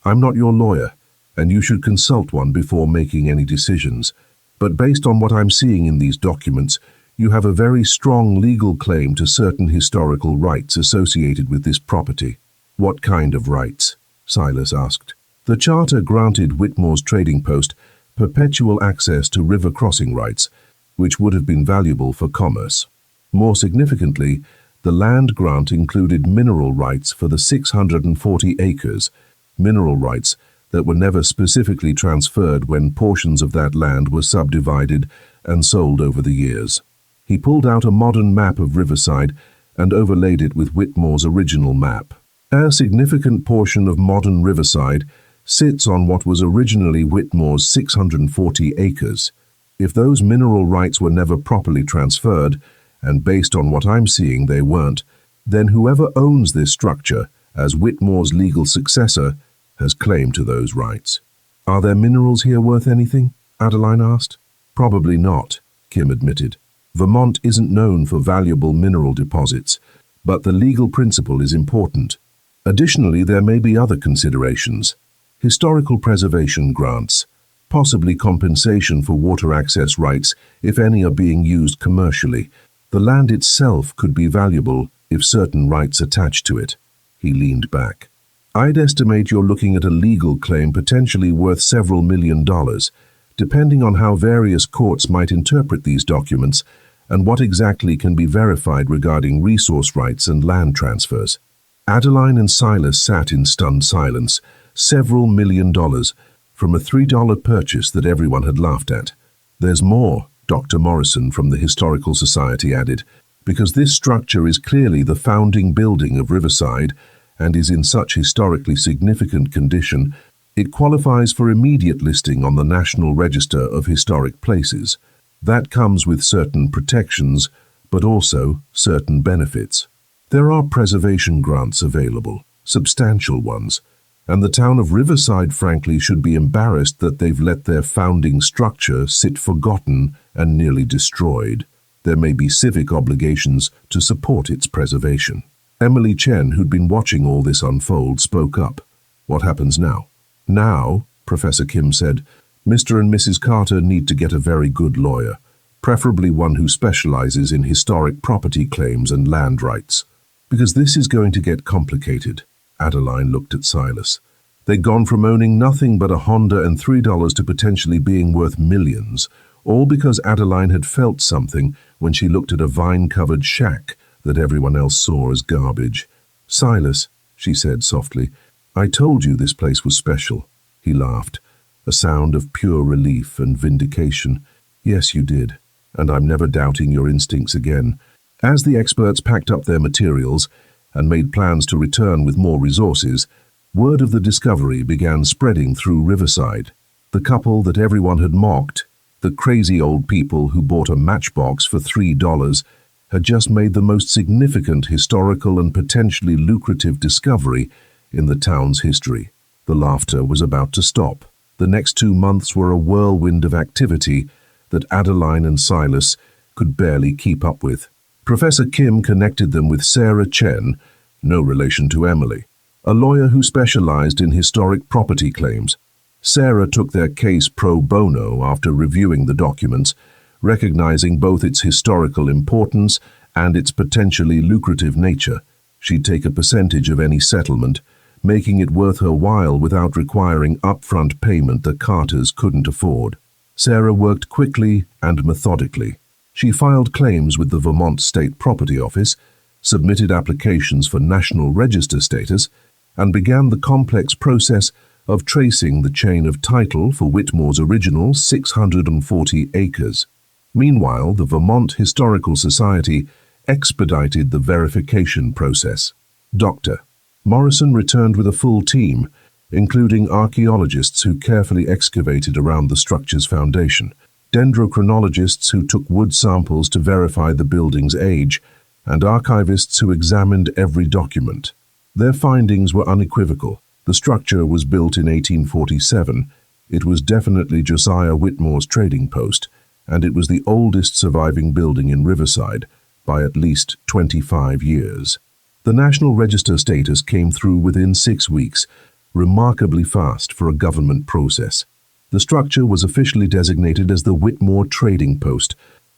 "I'm not your lawyer, and you should consult one before making any decisions. But based on what I'm seeing in these documents, you have a very strong legal claim to certain historical rights associated with this property." "What kind of rights?" Silas asked. "The charter granted Whitmore's trading post perpetual access to river crossing rights, which would have been valuable for commerce. More significantly, the land grant included mineral rights for the 640 acres, mineral rights that were never specifically transferred when portions of that land were subdivided and sold over the years." He pulled out a modern map of Riverside and overlaid it with Whitmore's original map. A significant portion of modern Riverside sits on what was originally Whitmore's 640 acres. If those mineral rights were never properly transferred, and based on what I'm seeing they weren't, then whoever owns this structure, as Whitmore's legal successor, has claim to those rights. "Are there minerals here worth anything?" Adeline asked. "Probably not," Kim admitted. "Vermont isn't known for valuable mineral deposits, but the legal principle is important. Additionally, there may be other considerations. Historical preservation grants, possibly compensation for water access rights if any are being used commercially. The land itself could be valuable if certain rights attach to it." He leaned back. "I'd estimate you're looking at a legal claim potentially worth several $1,000,000, depending on how various courts might interpret these documents and what exactly can be verified regarding resource rights and land transfers." Adeline and Silas sat in stunned silence. Several $1,000,000 from a $3 purchase that everyone had laughed at. "There's more," Dr. Morrison from the Historical Society added, "because this structure is clearly the founding building of Riverside and is in such historically significant condition, it qualifies for immediate listing on the National Register of Historic Places. That comes with certain protections, but also certain benefits. There are preservation grants available, substantial ones, and the town of Riverside frankly should be embarrassed that they've let their founding structure sit forgotten and nearly destroyed. There may be civic obligations to support its preservation." Emily Chen, who'd been watching all this unfold, spoke up. "What happens now?" "Now," Professor Kim said, "Mr. and Mrs. Carter need to get a very good lawyer, preferably one who specializes in historic property claims and land rights. Because this is going to get complicated." Adeline looked at Silas. They'd gone from owning nothing but a Honda and $3 to potentially being worth millions, all because Adeline had felt something when she looked at a vine-covered shack that everyone else saw as garbage. "Silas," she said softly, "I told you this place was special." He laughed, a sound of pure relief and vindication. "Yes, you did, and I'm never doubting your instincts again." As the experts packed up their materials and made plans to return with more resources, word of the discovery began spreading through Riverside. The couple that everyone had mocked, the crazy old people who bought a matchbox for $3, had just made the most significant historical and potentially lucrative discovery in the town's history. The laughter was about to stop. The next 2 months were a whirlwind of activity that Adeline and Silas could barely keep up with. Professor Kim connected them with Sarah Chen, no relation to Emily, a lawyer who specialized in historic property claims. Sarah took their case pro bono after reviewing the documents, recognizing both its historical importance and its potentially lucrative nature. She'd take a percentage of any settlement, making it worth her while without requiring upfront payment the Carters couldn't afford. Sarah worked quickly and methodically. She filed claims with the Vermont State Property Office, submitted applications for National Register status, and began the complex process of tracing the chain of title for Whitmore's original 640 acres. Meanwhile, the Vermont Historical Society expedited the verification process. Dr. Morrison returned with a full team, including archaeologists who carefully excavated around the structure's foundation, dendrochronologists who took wood samples to verify the building's age, and archivists who examined every document. Their findings were unequivocal. The structure was built in 1847. It was definitely Josiah Whitmore's trading post, and it was the oldest surviving building in Riverside by at least 25 years. The National Register status came through within 6 weeks, remarkably fast for a government process. The structure was officially designated as the Whitmore Trading Post,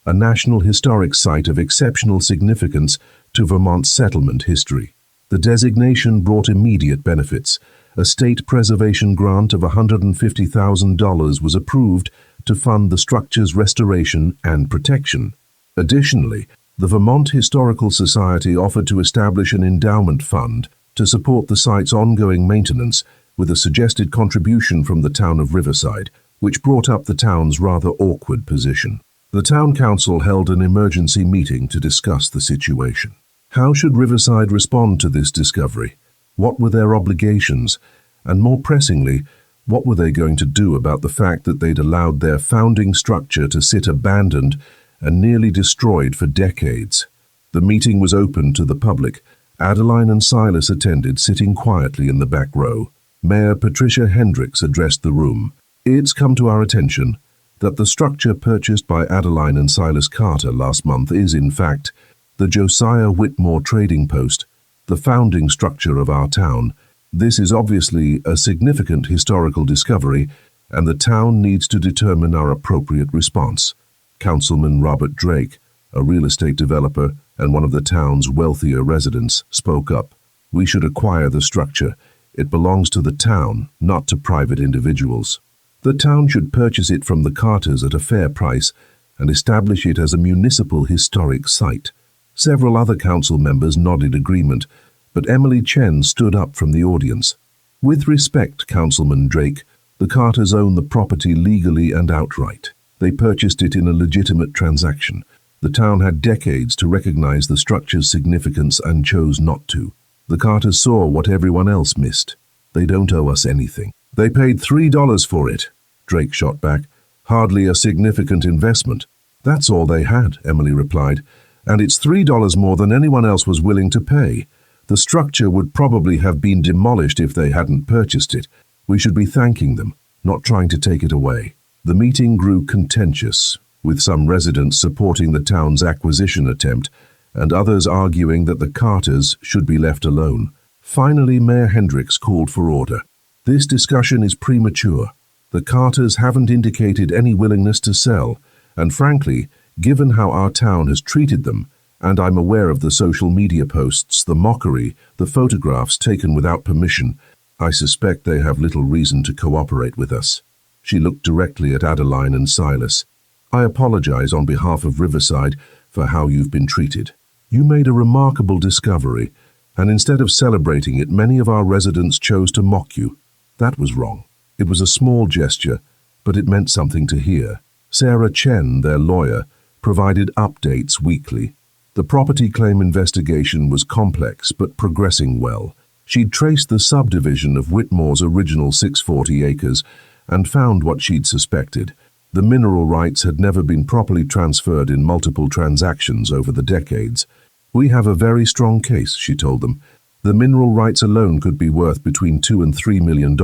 a National Historic Site of exceptional significance to Vermont's settlement history. The designation brought immediate benefits. A state preservation grant of $150,000 was approved to fund the structure's restoration and protection. Additionally, the Vermont Historical Society offered to establish an endowment fund to support the site's ongoing maintenance with a suggested contribution from the town of Riverside, which brought up the town's rather awkward position. The town council held an emergency meeting to discuss the situation. How should Riverside respond to this discovery? What were their obligations? And more pressingly, what were they going to do about the fact that they'd allowed their founding structure to sit abandoned and nearly destroyed for decades? The meeting was open to the public. Adeline and Silas attended, sitting quietly in the back row. Mayor Patricia Hendricks addressed the room. It's come to our attention that the structure purchased by Adeline and Silas Carter last month is, in fact, the Josiah Whitmore Trading Post, the founding structure of our town. This is obviously a significant historical discovery, and the town needs to determine our appropriate response. Councilman Robert Drake, a real estate developer and one of the town's wealthier residents, spoke up. We should acquire the structure. It belongs to the town, not to private individuals. The town should purchase it from the Carters at a fair price and establish it as a municipal historic site. Several other council members nodded agreement, but Emily Chen stood up from the audience. With respect, Councilman Drake, the Carters own the property legally and outright. They purchased it in a legitimate transaction. The town had decades to recognize the structure's significance and chose not to. The Carters saw what everyone else missed. They don't owe us anything. They paid $3 for it, Drake shot back. Hardly a significant investment. That's all they had, Emily replied. And it's $3 more than anyone else was willing to pay. The structure would probably have been demolished if they hadn't purchased it. We should be thanking them, not trying to take it away. The meeting grew contentious, with some residents supporting the town's acquisition attempt and others arguing that the Carters should be left alone. Finally, Mayor Hendricks called for order. This discussion is premature. The Carters haven't indicated any willingness to sell, and frankly, given how our town has treated them, and I'm aware of the social media posts, the mockery, the photographs taken without permission, I suspect they have little reason to cooperate with us. She looked directly at Adeline and Silas. I apologize on behalf of Riverside for how you've been treated. You made a remarkable discovery, and instead of celebrating it, many of our residents chose to mock you. That was wrong. It was a small gesture, but it meant something to hear. Sarah Chen, their lawyer, provided updates weekly. The property claim investigation was complex but progressing well. She'd traced the subdivision of Whitmore's original 640 acres and found what she'd suspected. The mineral rights had never been properly transferred in multiple transactions over the decades. We have a very strong case, she told them. The mineral rights alone could be worth between $2 and $3 million,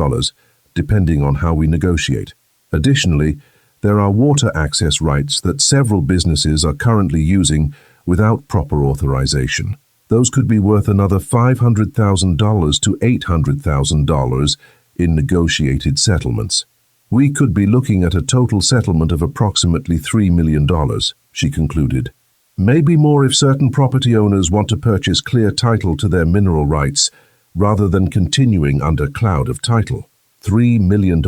depending on how we negotiate. Additionally, there are water access rights that several businesses are currently using without proper authorization. Those could be worth another $500,000 to $800,000 in negotiated settlements. We could be looking at a total settlement of approximately $3 million, she concluded. Maybe more if certain property owners want to purchase clear title to their mineral rights rather than continuing under cloud of title. $3 million.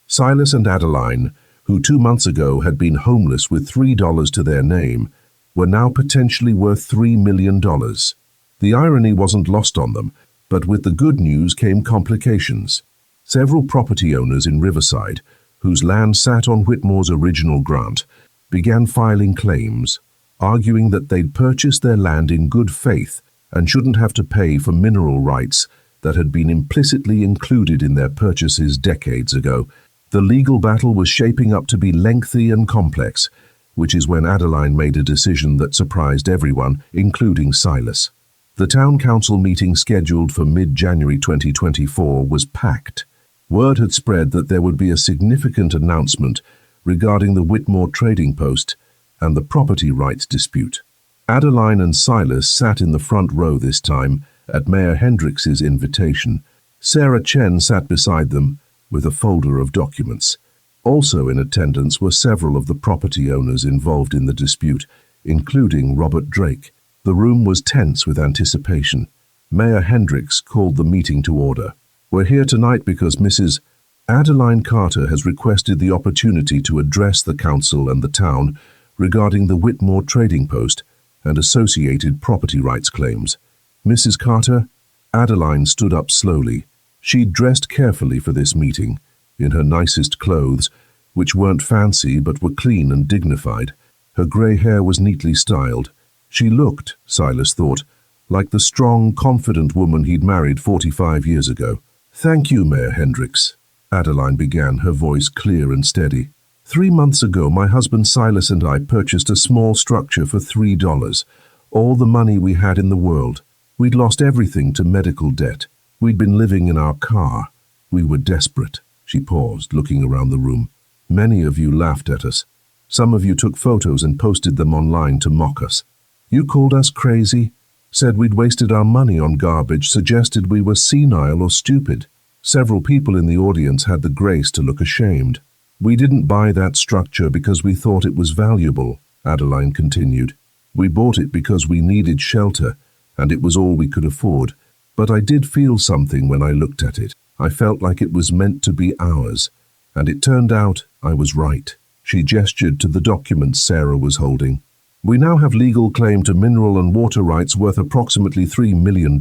Silas and Adeline, who 2 months ago had been homeless with $3 to their name, were now potentially worth $3 million. The irony wasn't lost on them, but with the good news came complications. Several property owners in Riverside, whose land sat on Whitmore's original grant, began filing claims, arguing that they'd purchased their land in good faith and shouldn't have to pay for mineral rights that had been implicitly included in their purchases decades ago. The legal battle was shaping up to be lengthy and complex, which is when Adeline made a decision that surprised everyone, including Silas. The town council meeting scheduled for mid-January 2024 was packed. Word had spread that there would be a significant announcement regarding the Whitmore Trading Post and the property rights dispute. Adeline and Silas sat in the front row this time at Mayor Hendricks's invitation. Sarah Chen sat beside them with a folder of documents. Also in attendance were several of the property owners involved in the dispute, including Robert Drake. The room was tense with anticipation. Mayor Hendricks called the meeting to order. We're here tonight because Mrs. Adeline Carter has requested the opportunity to address the council and the town regarding the Whitmore Trading Post and associated property rights claims. Mrs. Carter? Adeline stood up slowly. She'd dressed carefully for this meeting, in her nicest clothes, which weren't fancy but were clean and dignified. Her grey hair was neatly styled. She looked, Silas thought, like the strong, confident woman he'd married 45 years ago. "Thank you, Mayor Hendricks," Adeline began, her voice clear and steady. 3 months ago, my husband Silas and I purchased a small structure for $3, all the money we had in the world. We'd lost everything to medical debt. We'd been living in our car. We were desperate. She paused, looking around the room. Many of you laughed at us. Some of you took photos and posted them online to mock us. You called us crazy, said we'd wasted our money on garbage, suggested we were senile or stupid. Several people in the audience had the grace to look ashamed. We didn't buy that structure because we thought it was valuable, Adeline continued. We bought it because we needed shelter, and it was all we could afford. But I did feel something when I looked at it. I felt like it was meant to be ours, and it turned out I was right. She gestured to the documents Sarah was holding. We now have legal claim to mineral and water rights worth approximately $3 million.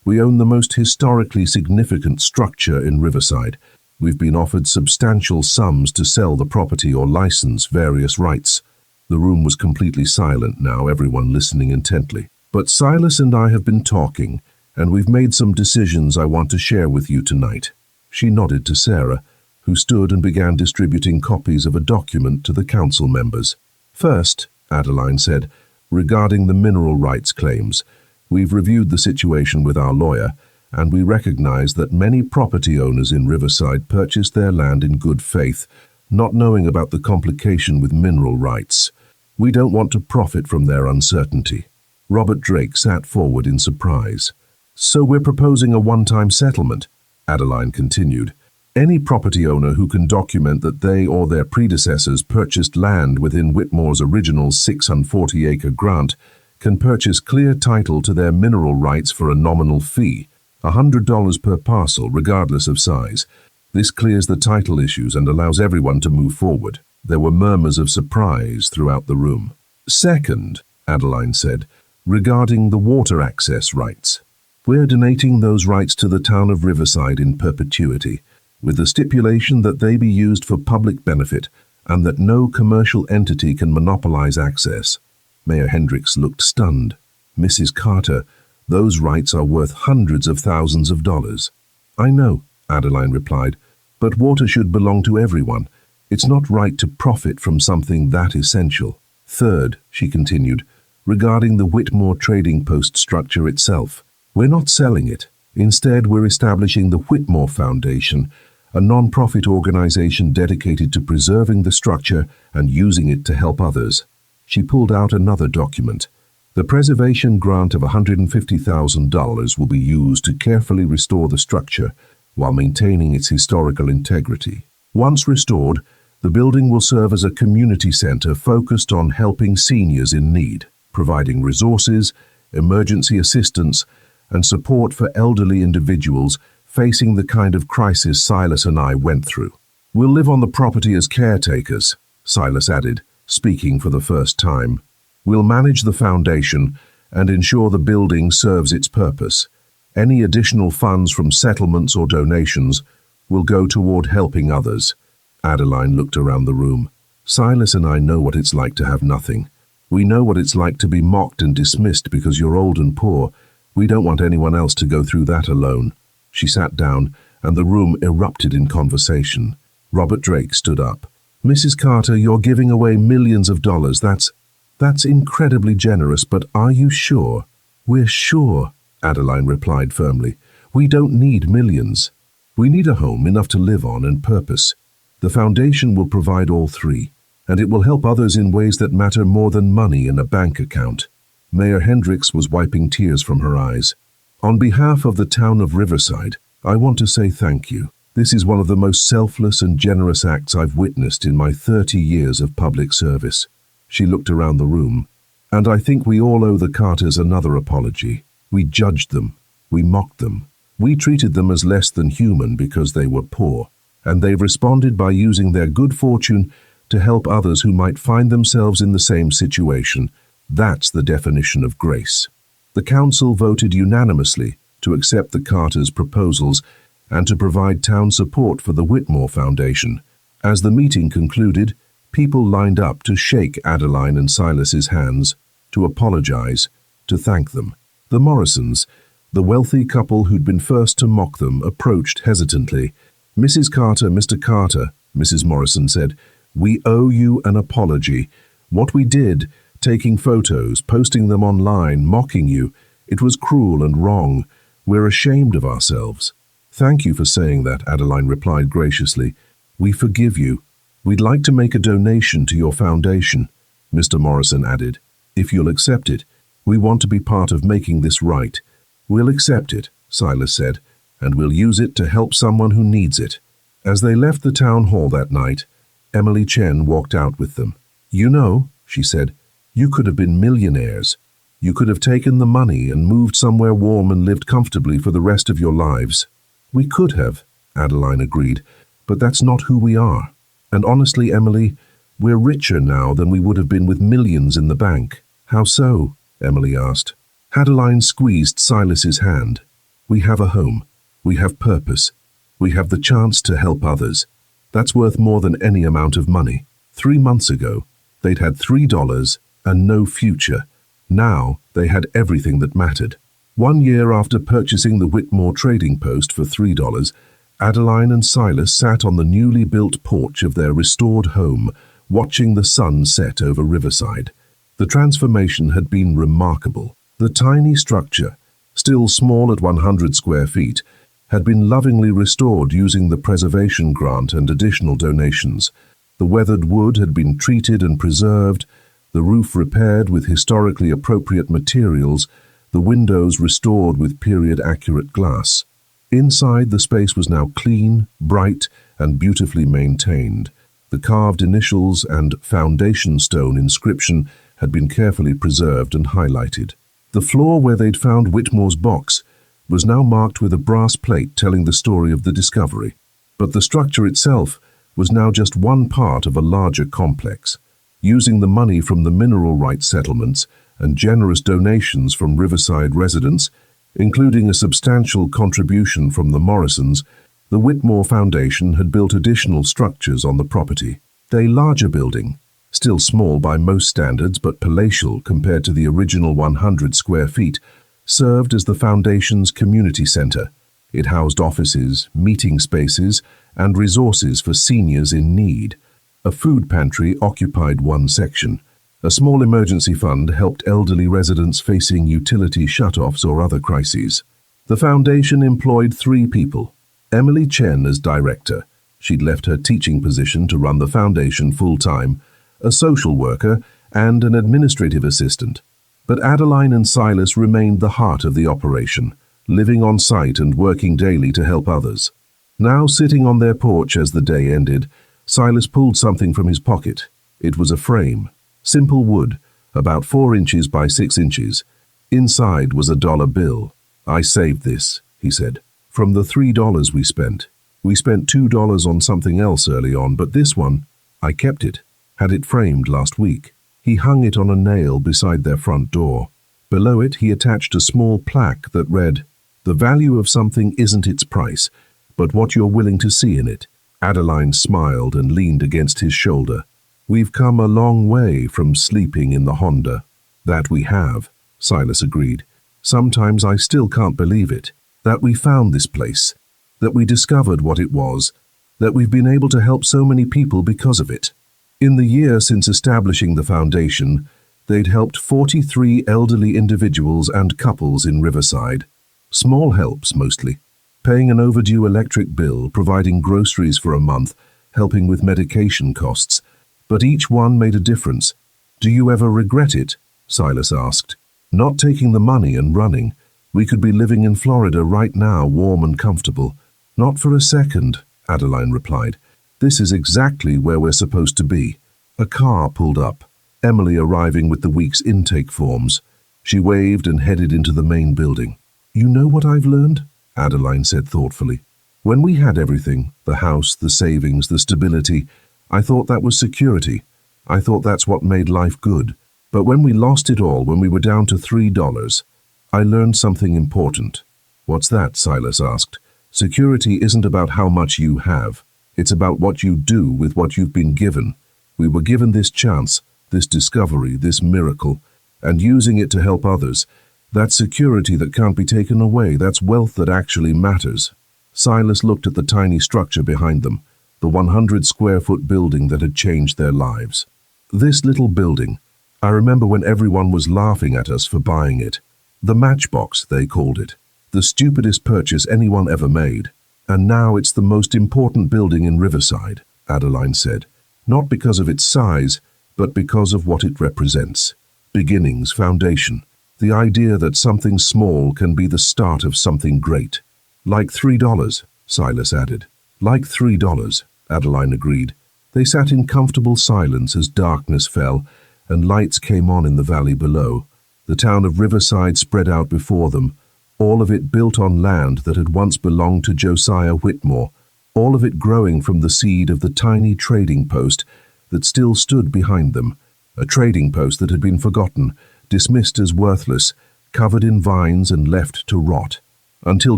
We own the most historically significant structure in Riverside. We've been offered substantial sums to sell the property or license various rights. The room was completely silent now, everyone listening intently. But Silas and I have been talking, and we've made some decisions I want to share with you tonight. She nodded to Sarah, who stood and began distributing copies of a document to the council members. First, Adeline said, regarding the mineral rights claims, we've reviewed the situation with our lawyer, and we recognize that many property owners in Riverside purchased their land in good faith, not knowing about the complication with mineral rights. We don't want to profit from their uncertainty. Robert Drake sat forward in surprise. So we're proposing a one-time settlement, Adeline continued. Any property owner who can document that they or their predecessors purchased land within Whitmore's original 640-acre grant can purchase clear title to their mineral rights for a nominal fee, $100 per parcel regardless of size. This clears the title issues and allows everyone to move forward. There were murmurs of surprise throughout the room. Second, Adeline said, regarding the water access rights. We're donating those rights to the town of Riverside in perpetuity, with the stipulation that they be used for public benefit and that no commercial entity can monopolize access. Mayor Hendricks looked stunned. Mrs. Carter, those rights are worth hundreds of thousands of dollars. I know, Adeline replied, but water should belong to everyone. It's not right to profit from something that essential. Third, she continued, regarding the Whitmore Trading Post structure itself. We're not selling it. Instead, we're establishing the Whitmore Foundation, a non-profit organization dedicated to preserving the structure and using it to help others. She pulled out another document. The preservation grant of $150,000 will be used to carefully restore the structure while maintaining its historical integrity. Once restored, the building will serve as a community center focused on helping seniors in need, providing resources, emergency assistance, and support for elderly individuals facing the kind of crisis Silas and I went through. We'll live on the property as caretakers, Silas added, speaking for the first time. We'll manage the foundation and ensure the building serves its purpose. Any additional funds from settlements or donations will go toward helping others. Adeline looked around the room. Silas and I know what it's like to have nothing. We know what it's like to be mocked and dismissed because you're old and poor. We don't want anyone else to go through that alone. She sat down, and the room erupted in conversation. Robert Drake stood up. Mrs. Carter, you're giving away millions of dollars. That's incredibly generous, but are you sure? We're sure, Adeline replied firmly. We don't need millions. We need a home enough to live on and purpose. The foundation will provide all three, and it will help others in ways that matter more than money in a bank account. Mayor Hendricks was wiping tears from her eyes. On behalf of the town of Riverside, I want to say thank you. This is one of the most selfless and generous acts I've witnessed in my 30 years of public service. She looked around the room. And I think we all owe the Carters another apology. We judged them. We mocked them. We treated them as less than human because they were poor. And they've responded by using their good fortune to help others who might find themselves in the same situation. That's the definition of grace. The council voted unanimously to accept the Carters' proposals and to provide town support for the Whitmore Foundation. As the meeting concluded, people lined up to shake Adeline and Silas's hands, to apologize, to thank them. The Morrisons, the wealthy couple who'd been first to mock them, approached hesitantly. Mrs. Carter, Mr. Carter, Mrs. Morrison said, we owe you an apology. What we did, taking photos, posting them online, mocking you, it was cruel and wrong. We're ashamed of ourselves. Thank you for saying that, Adeline replied graciously. We forgive you. We'd like to make a donation to your foundation, Mr. Morrison added. If you'll accept it, we want to be part of making this right. We'll accept it, Silas said, and we'll use it to help someone who needs it. As they left the town hall that night, Emily Chen walked out with them. You know, she said, you could have been millionaires. You could have taken the money and moved somewhere warm and lived comfortably for the rest of your lives. We could have, Adeline agreed, but that's not who we are. And honestly, Emily, we're richer now than we would have been with millions in the bank. How so? Emily asked. Adeline squeezed Silas's hand. We have a home. We have purpose. We have the chance to help others. That's worth more than any amount of money. 3 months ago, they'd had $3 and no future. Now they had everything that mattered. 1 year after purchasing the Whitmore Trading Post for $3, Adeline and Silas sat on the newly built porch of their restored home, watching the sun set over Riverside. The transformation had been remarkable. The tiny structure, still small at 100 square feet, had been lovingly restored using the preservation grant and additional donations. The weathered wood had been treated and preserved, the roof repaired with historically appropriate materials, the windows restored with period-accurate glass. Inside, the space was now clean, bright, and beautifully maintained. The carved initials and foundation stone inscription had been carefully preserved and highlighted. The floor where they'd found Whitmore's box was now marked with a brass plate telling the story of the discovery. But the structure itself was now just one part of a larger complex. Using the money from the mineral rights settlements and generous donations from Riverside residents, including a substantial contribution from the Morrisons, the Whitmore Foundation had built additional structures on the property. A larger building, still small by most standards but palatial compared to the original 100 square feet, served as the Foundation's community center. It housed offices, meeting spaces, and resources for seniors in need. A food pantry occupied one section. A small emergency fund helped elderly residents facing utility shutoffs or other crises. The foundation employed 3 people. Emily Chen as director. She'd left her teaching position to run the foundation full-time, a social worker, and an administrative assistant. But Adeline and Silas remained the heart of the operation, living on site and working daily to help others. Now sitting on their porch as the day ended, Silas pulled something from his pocket. It was a frame, simple wood, about 4 inches by 6 inches. Inside was a dollar bill. "I saved this," he said, "from the $3 we spent. We spent $2 on something else early on, but this one, I kept it. Had it framed last week." He hung it on a nail beside their front door. Below it he attached a small plaque that read, "The value of something isn't its price, but what you're willing to see in it." Adeline smiled and leaned against his shoulder. "We've come a long way from sleeping in the Honda." "That we have," Silas agreed. "Sometimes I still can't believe it. That we found this place. That we discovered what it was. That we've been able to help so many people because of it." In the year since establishing the foundation, they'd helped 43 elderly individuals and couples in Riverside. Small helps, mostly. Paying an overdue electric bill, providing groceries for a month, helping with medication costs. But each one made a difference. "Do you ever regret it?" Silas asked. "Not taking the money and running. We could be living in Florida right now, warm and comfortable." "Not for a second," Adeline replied. "This is exactly where we're supposed to be." A car pulled up, Emily arriving with the week's intake forms. She waved and headed into the main building. "You know what I've learned?" Adeline said thoughtfully. "When we had everything, the house, the savings, the stability, I thought that was security. I thought that's what made life good. But when we lost it all, when we were down to $3, I learned something important." "What's that?" Silas asked. "Security isn't about how much you have. It's about what you do with what you've been given. We were given this chance, this discovery, this miracle, and using it to help others. That's security that can't be taken away. That's wealth that actually matters." Silas looked at the tiny structure behind them, the 100-square-foot building that had changed their lives. "This little building, I remember when everyone was laughing at us for buying it. The Matchbox, they called it. The stupidest purchase anyone ever made. And now it's the most important building in Riverside," Adeline said. "Not because of its size, but because of what it represents. Beginnings, foundation. The idea that something small can be the start of something great." "Like $3, Silas added. "Like $3, Adeline agreed. They sat in comfortable silence as darkness fell and lights came on in the valley below. The town of Riverside spread out before them, all of it built on land that had once belonged to Josiah Whitmore, all of it growing from the seed of the tiny trading post that still stood behind them, a trading post that had been forgotten, dismissed as worthless, covered in vines and left to rot, until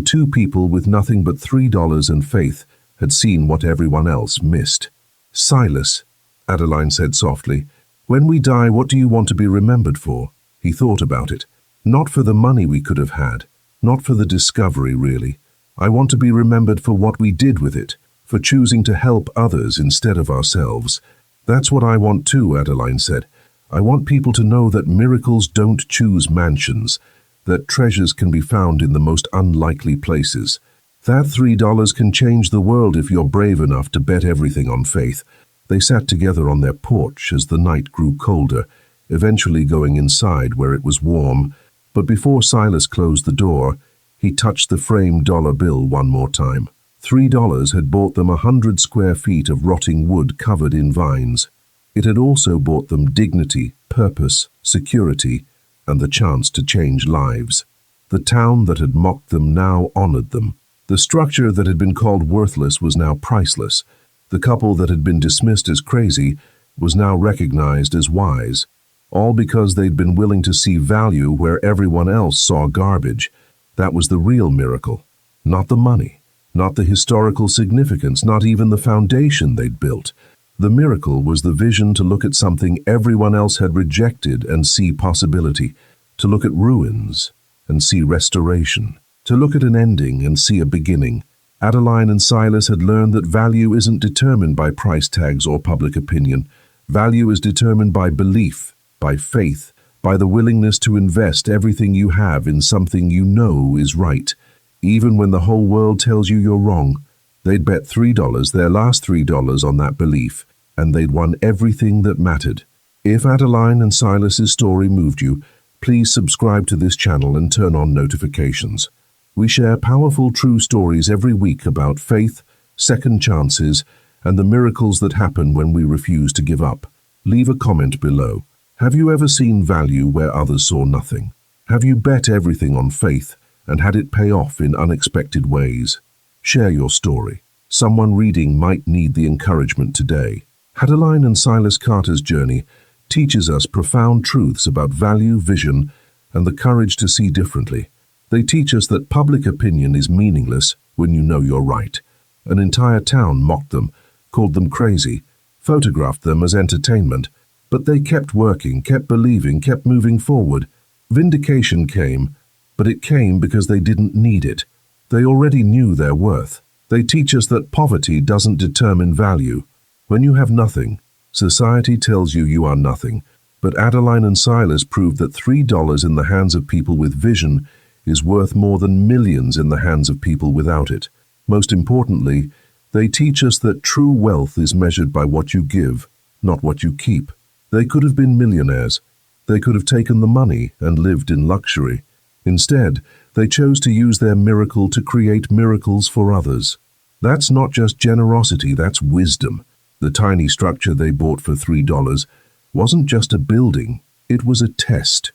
2 people with nothing but $3 and faith had seen what everyone else missed. "Silas," Adeline said softly, "when we die, what do you want to be remembered for?" He thought about it. "Not for the money we could have had. Not for the discovery, really. I want to be remembered for what we did with it, for choosing to help others instead of ourselves." "That's what I want too," Adeline said. "I want people to know that miracles don't choose mansions, that treasures can be found in the most unlikely places. That $3 can change the world if you're brave enough to bet everything on faith." They sat together on their porch as the night grew colder, eventually going inside where it was warm. But before Silas closed the door, he touched the framed dollar bill one more time. $3 had bought them 100 square feet of rotting wood covered in vines. It had also bought them dignity, purpose, security, and the chance to change lives. The town that had mocked them now honored them. The structure that had been called worthless was now priceless. The couple that had been dismissed as crazy was now recognized as wise. All because they'd been willing to see value where everyone else saw garbage. That was the real miracle. Not the money, not the historical significance, not even the foundation they'd built. The miracle was the vision to look at something everyone else had rejected and see possibility, to look at ruins and see restoration, to look at an ending and see a beginning. Adeline and Silas had learned that value isn't determined by price tags or public opinion. Value is determined by belief, by faith, by the willingness to invest everything you have in something you know is right, even when the whole world tells you you're wrong. They'd bet $3, their last $3, on that belief, and they'd won everything that mattered. If Adeline and Silas's story moved you, please subscribe to this channel and turn on notifications. We share powerful true stories every week about faith, second chances, and the miracles that happen when we refuse to give up. Leave a comment below. Have you ever seen value where others saw nothing? Have you bet everything on faith and had it pay off in unexpected ways? Share your story. Someone reading might need the encouragement today. Adeline and Silas Carter's journey teaches us profound truths about value, vision, and the courage to see differently. They teach us that public opinion is meaningless when you know you're right. An entire town mocked them, called them crazy, photographed them as entertainment, but they kept working, kept believing, kept moving forward. Vindication came, but it came because they didn't need it. They already knew their worth. They teach us that poverty doesn't determine value. When you have nothing, society tells you you are nothing. But Adeline and Silas proved that $3 in the hands of people with vision is worth more than millions in the hands of people without it. Most importantly, they teach us that true wealth is measured by what you give, not what you keep. They could have been millionaires. They could have taken the money and lived in luxury. Instead, they chose to use their miracle to create miracles for others. That's not just generosity, that's wisdom. The tiny structure they bought for $3 wasn't just a building, it was a test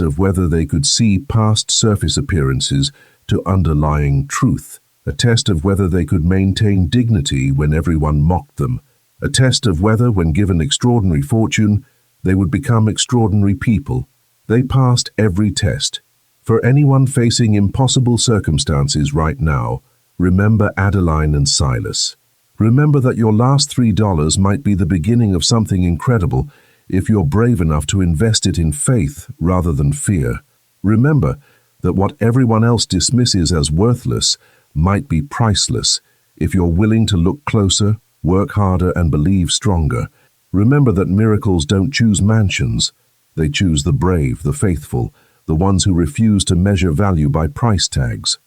of whether they could see past surface appearances to underlying truth, a test of whether they could maintain dignity when everyone mocked them, a test of whether, when given extraordinary fortune, they would become extraordinary people. They passed every test. For anyone facing impossible circumstances right now, remember Adeline and Silas. Remember that your last $3 might be the beginning of something incredible if you're brave enough to invest it in faith rather than fear. Remember that what everyone else dismisses as worthless might be priceless if you're willing to look closer, work harder, and believe stronger. Remember that miracles don't choose mansions. They choose the brave, the faithful, the ones who refuse to measure value by price tags.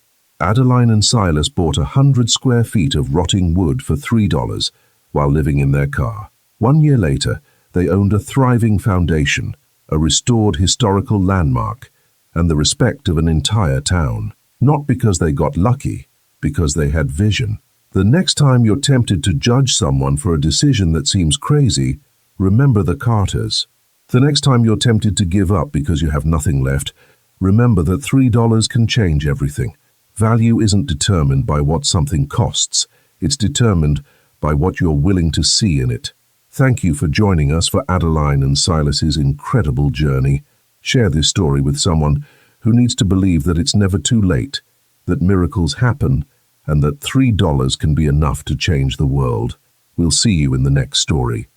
Adeline and Silas bought 100 square feet of rotting wood for $3 while living in their car. 1 year later, they owned a thriving foundation, a restored historical landmark, and the respect of an entire town. Not because they got lucky, because they had vision. The next time you're tempted to judge someone for a decision that seems crazy, remember the Carters. The next time you're tempted to give up because you have nothing left, remember that $3 can change everything. Value isn't determined by what something costs. It's determined by what you're willing to see in it. Thank you for joining us for Adeline and Silas's incredible journey. Share this story with someone who needs to believe that it's never too late, that miracles happen, and that $3 can be enough to change the world. We'll see you in the next story.